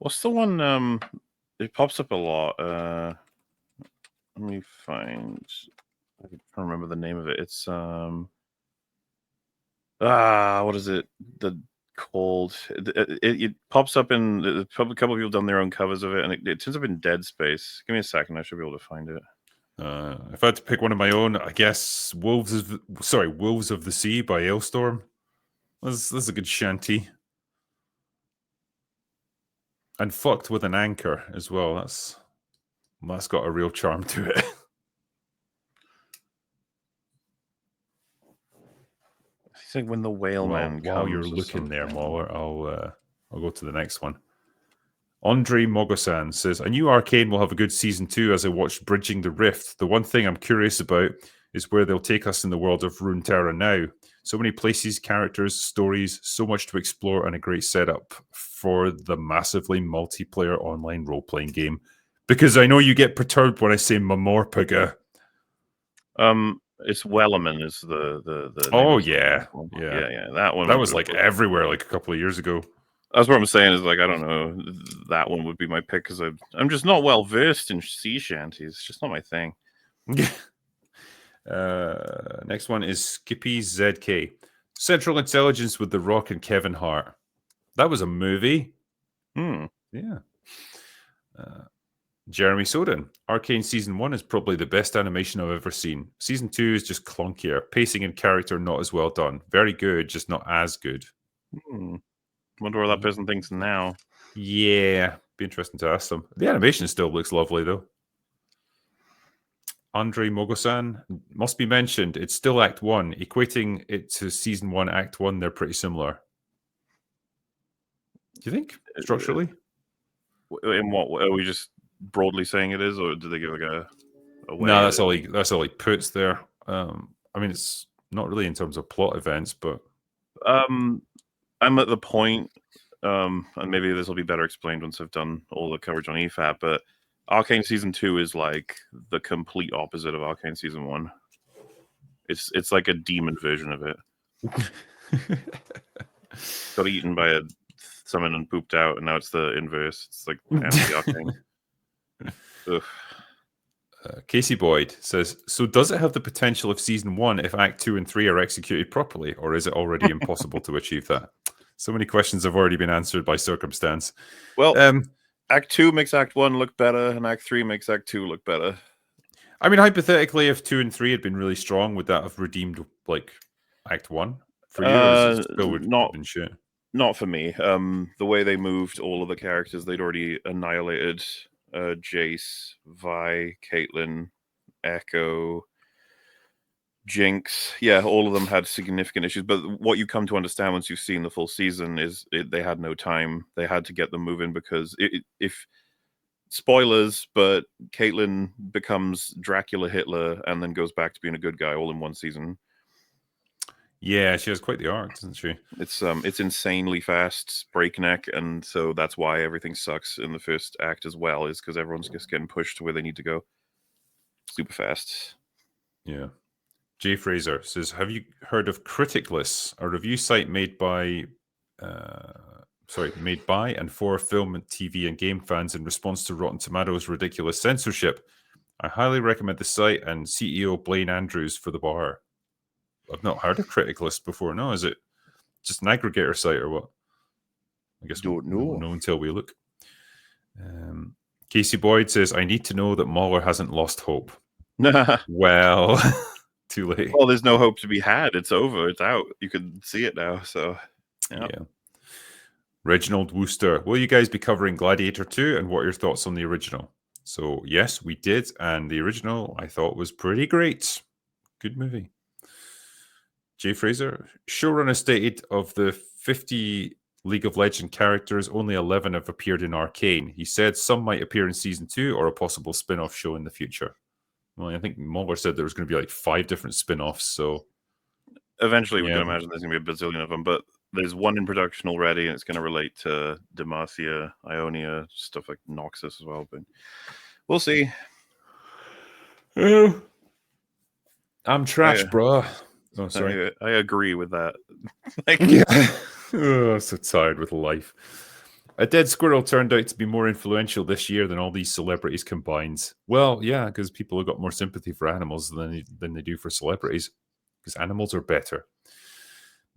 What's the one? It pops up a lot. Let me find. I can't remember the name of it. It's what is it? Called? It pops up in a couple of people have done their own covers of it, and it turns up in Dead Space. Give me a second. I should be able to find it. If I had to pick one of my own, I guess Wolves of the Sea by Ailstorm. That's a good shanty. And Fucked with an Anchor as well. That's got a real charm to it. It's like When the Whaleman comes. While you're looking there, Mauler, I'll go to the next one. Andre Mogosan says, I knew Arcane will have a good season 2 as I watched Bridging the Rift. The one thing I'm curious about is where they'll take us in the world of Runeterra now. So many places, characters, stories, so much to explore, and a great setup for the massively multiplayer online role-playing game. Because I know you get perturbed when I say Mamorpaga. It's Wellerman is the Oh yeah. That one. That was like everywhere like a couple of years ago. That's what I'm saying is like I don't know, that one would be my pick because I'm just not well versed in sea shanties. It's just not my thing. Next one is Skippy ZK. Central Intelligence with The Rock and Kevin Hart. That was a movie. Yeah. Jeremy Soden. Arcane Season 1 is probably the best animation I've ever seen. Season 2 is just clunkier. Pacing and character not as well done. Very good, just not as good. Wonder what that person thinks now. Yeah, be interesting to ask them. The animation still looks lovely, though. Andre Mogosan, must be mentioned, it's still Act 1. Equating it to Season 1, Act 1, they're pretty similar. Do you think, structurally? In what? Are we just broadly saying it is, or do they give like a way? No, that's all he puts there. I mean, it's not really in terms of plot events, but... I'm at the point, and maybe this will be better explained once I've done all the coverage on EFAP, but Arcane Season 2 is like the complete opposite of Arcane Season 1. It's like a demon version of it. Got eaten by someone and pooped out, and now it's the inverse. It's like anti-Arcane. Casey Boyd says, so does it have the potential of Season 1 if Act 2 and 3 are executed properly, or is it already impossible to achieve that? So many questions have already been answered by circumstance. Well, Act 2 makes Act 1 look better, and Act 3 makes Act 2 look better. I mean, hypothetically, if 2 and 3 had been really strong, would that have redeemed, like, Act 1 for you? Or is it still would have been shit? Not for me. The way they moved all of the characters, they'd already annihilated Jace, Vi, Caitlyn, Echo, Jinx. Yeah, all of them had significant issues. But what you come to understand once you've seen the full season is they had no time. They had to get them moving because if spoilers, but Caitlyn becomes Dracula Hitler and then goes back to being a good guy all in one season. Yeah, she has quite the arc, doesn't she? It's insanely fast, breakneck, and so that's why everything sucks in the first act as well, is because everyone's just getting pushed to where they need to go. Super fast. Yeah. Jay Fraser says, have you heard of Criticless, a review site made by and for film and TV and game fans in response to Rotten Tomatoes' ridiculous censorship? I highly recommend the site and CEO Blaine Andrews for the bar. I've not heard of Criticless before. No, is it just an aggregator site or what? I guess we'll know until we look. Casey Boyd says, I need to know that Mahler hasn't lost hope. Well, too late. Well, there's no hope to be had. It's over. It's out. You can see it now. So, yeah. Reginald Wooster, will you guys be covering Gladiator II, and what are your thoughts on the original? So, yes, we did, and the original I thought was pretty great. Good movie. Jay Fraser, showrunner stated of the 50 League of Legends characters, only 11 have appeared in Arcane. He said some might appear in Season 2 or a possible spin-off show in the future. Well, I think Muller said there was going to be like 5 different spin-offs, so... Eventually, we can imagine there's going to be a bazillion of them, but there's one in production already, and it's going to relate to Demacia, Ionia, stuff like Noxus as well, but we'll see. I'm trash, bro. Oh, sorry. I agree with that. I'm so tired with life. A dead squirrel turned out to be more influential this year than all these celebrities combined. Well, yeah, because people have got more sympathy for animals than they do for celebrities, because animals are better.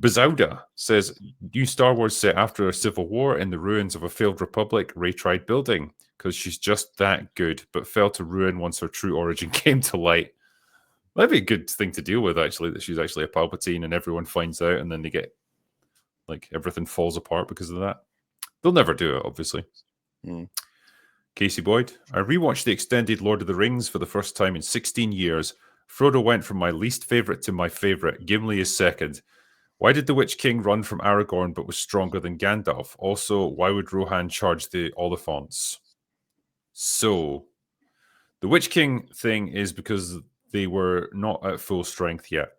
Bazauda says, new Star Wars set after a civil war in the ruins of a failed republic Rey tried building, because she's just that good, but fell to ruin once her true origin came to light. That'd be a good thing to deal with, actually, that she's actually a Palpatine and everyone finds out and then they get, like, everything falls apart because of that. They'll never do it, obviously. Casey Boyd, I rewatched the extended Lord of the Rings for the first time in 16 years. Frodo went from my least favorite to my favorite. Gimli is second. Why did the Witch King run from Aragorn but was stronger than Gandalf? Also, why would Rohan charge the Oliphants? So, the Witch King thing is because they were not at full strength yet.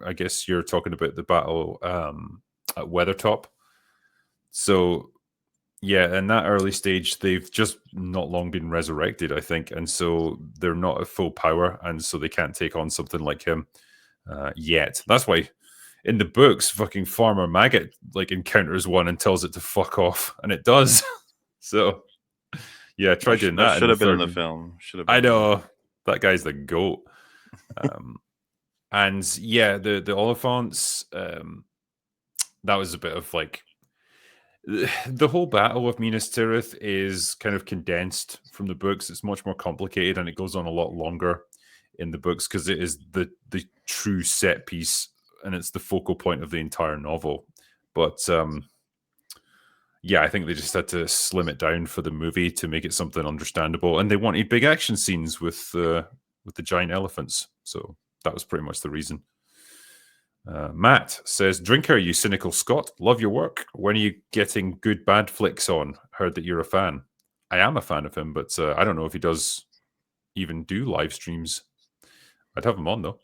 I guess you're talking about the battle at Weathertop. So, yeah, in that early stage, they've just not long been resurrected, I think. And so they're not at full power. And so they can't take on something like him yet. That's why in the books, fucking Farmer Maggot like encounters one and tells it to fuck off. And it does. So, yeah, try doing that. Should have been in the film. I know. That guy's the GOAT. And yeah, the Oliphants, that was a bit of like the whole battle of Minas Tirith is kind of condensed from the books. It's much more complicated and it goes on a lot longer in the books because it is the true set piece and it's the focal point of the entire novel. But yeah, I think they just had to slim it down for the movie to make it something understandable, and they wanted big action scenes with the giant elephants. So that was pretty much the reason. Matt says, Drinker, you cynical Scot, love your work. When are you getting good bad flicks on? Heard that you're a fan. I am a fan of him, but I don't know if he does even do live streams. I'd have him on, though.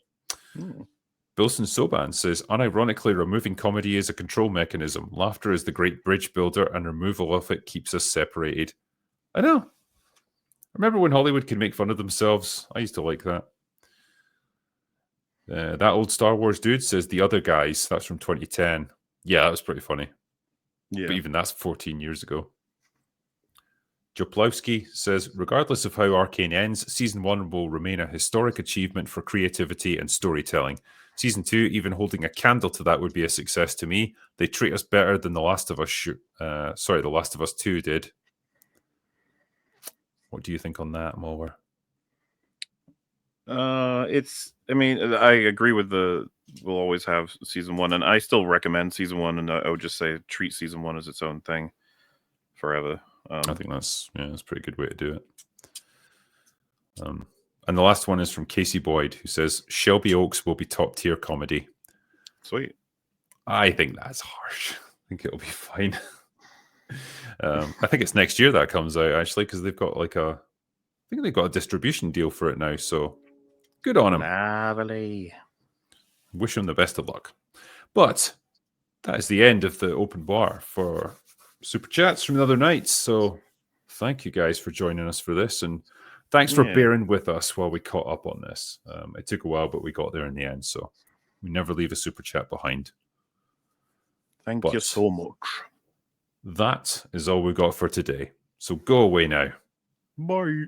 Bilson Soban says, unironically, removing comedy is a control mechanism. Laughter is the great bridge builder, and removal of it keeps us separated. I know. Remember when Hollywood could make fun of themselves? I used to like that. That old Star Wars dude says The Other Guys. That's from 2010. Yeah, that was pretty funny. Yeah. But even that's 14 years ago. Joplowski says, regardless of how Arcane ends, Season 1 will remain a historic achievement for creativity and storytelling. Season 2, even holding a candle to that, would be a success to me. They treat us better than The Last of Us The Last of Us 2 did. What do you think on that, Mulver? I mean, I agree with we'll always have Season 1, and I still recommend Season 1, and I would just say treat Season 1 as its own thing forever. I think that's a pretty good way to do it. And the last one is from Casey Boyd, who says, Shelby Oaks will be top-tier comedy. Sweet. I think that's harsh. I think it'll be fine. I think it's next year that comes out, actually, because they've got I think they've got a distribution deal for it now, so good on him. Lovely. Wish him the best of luck. But that is the end of the open bar for Super Chats from the other nights. So thank you guys for joining us for this. And thanks for bearing with us while we caught up on this. It took a while, but we got there in the end. So we never leave a Super Chat behind. Thank you so much. That is all we've got for today. So go away now. Bye.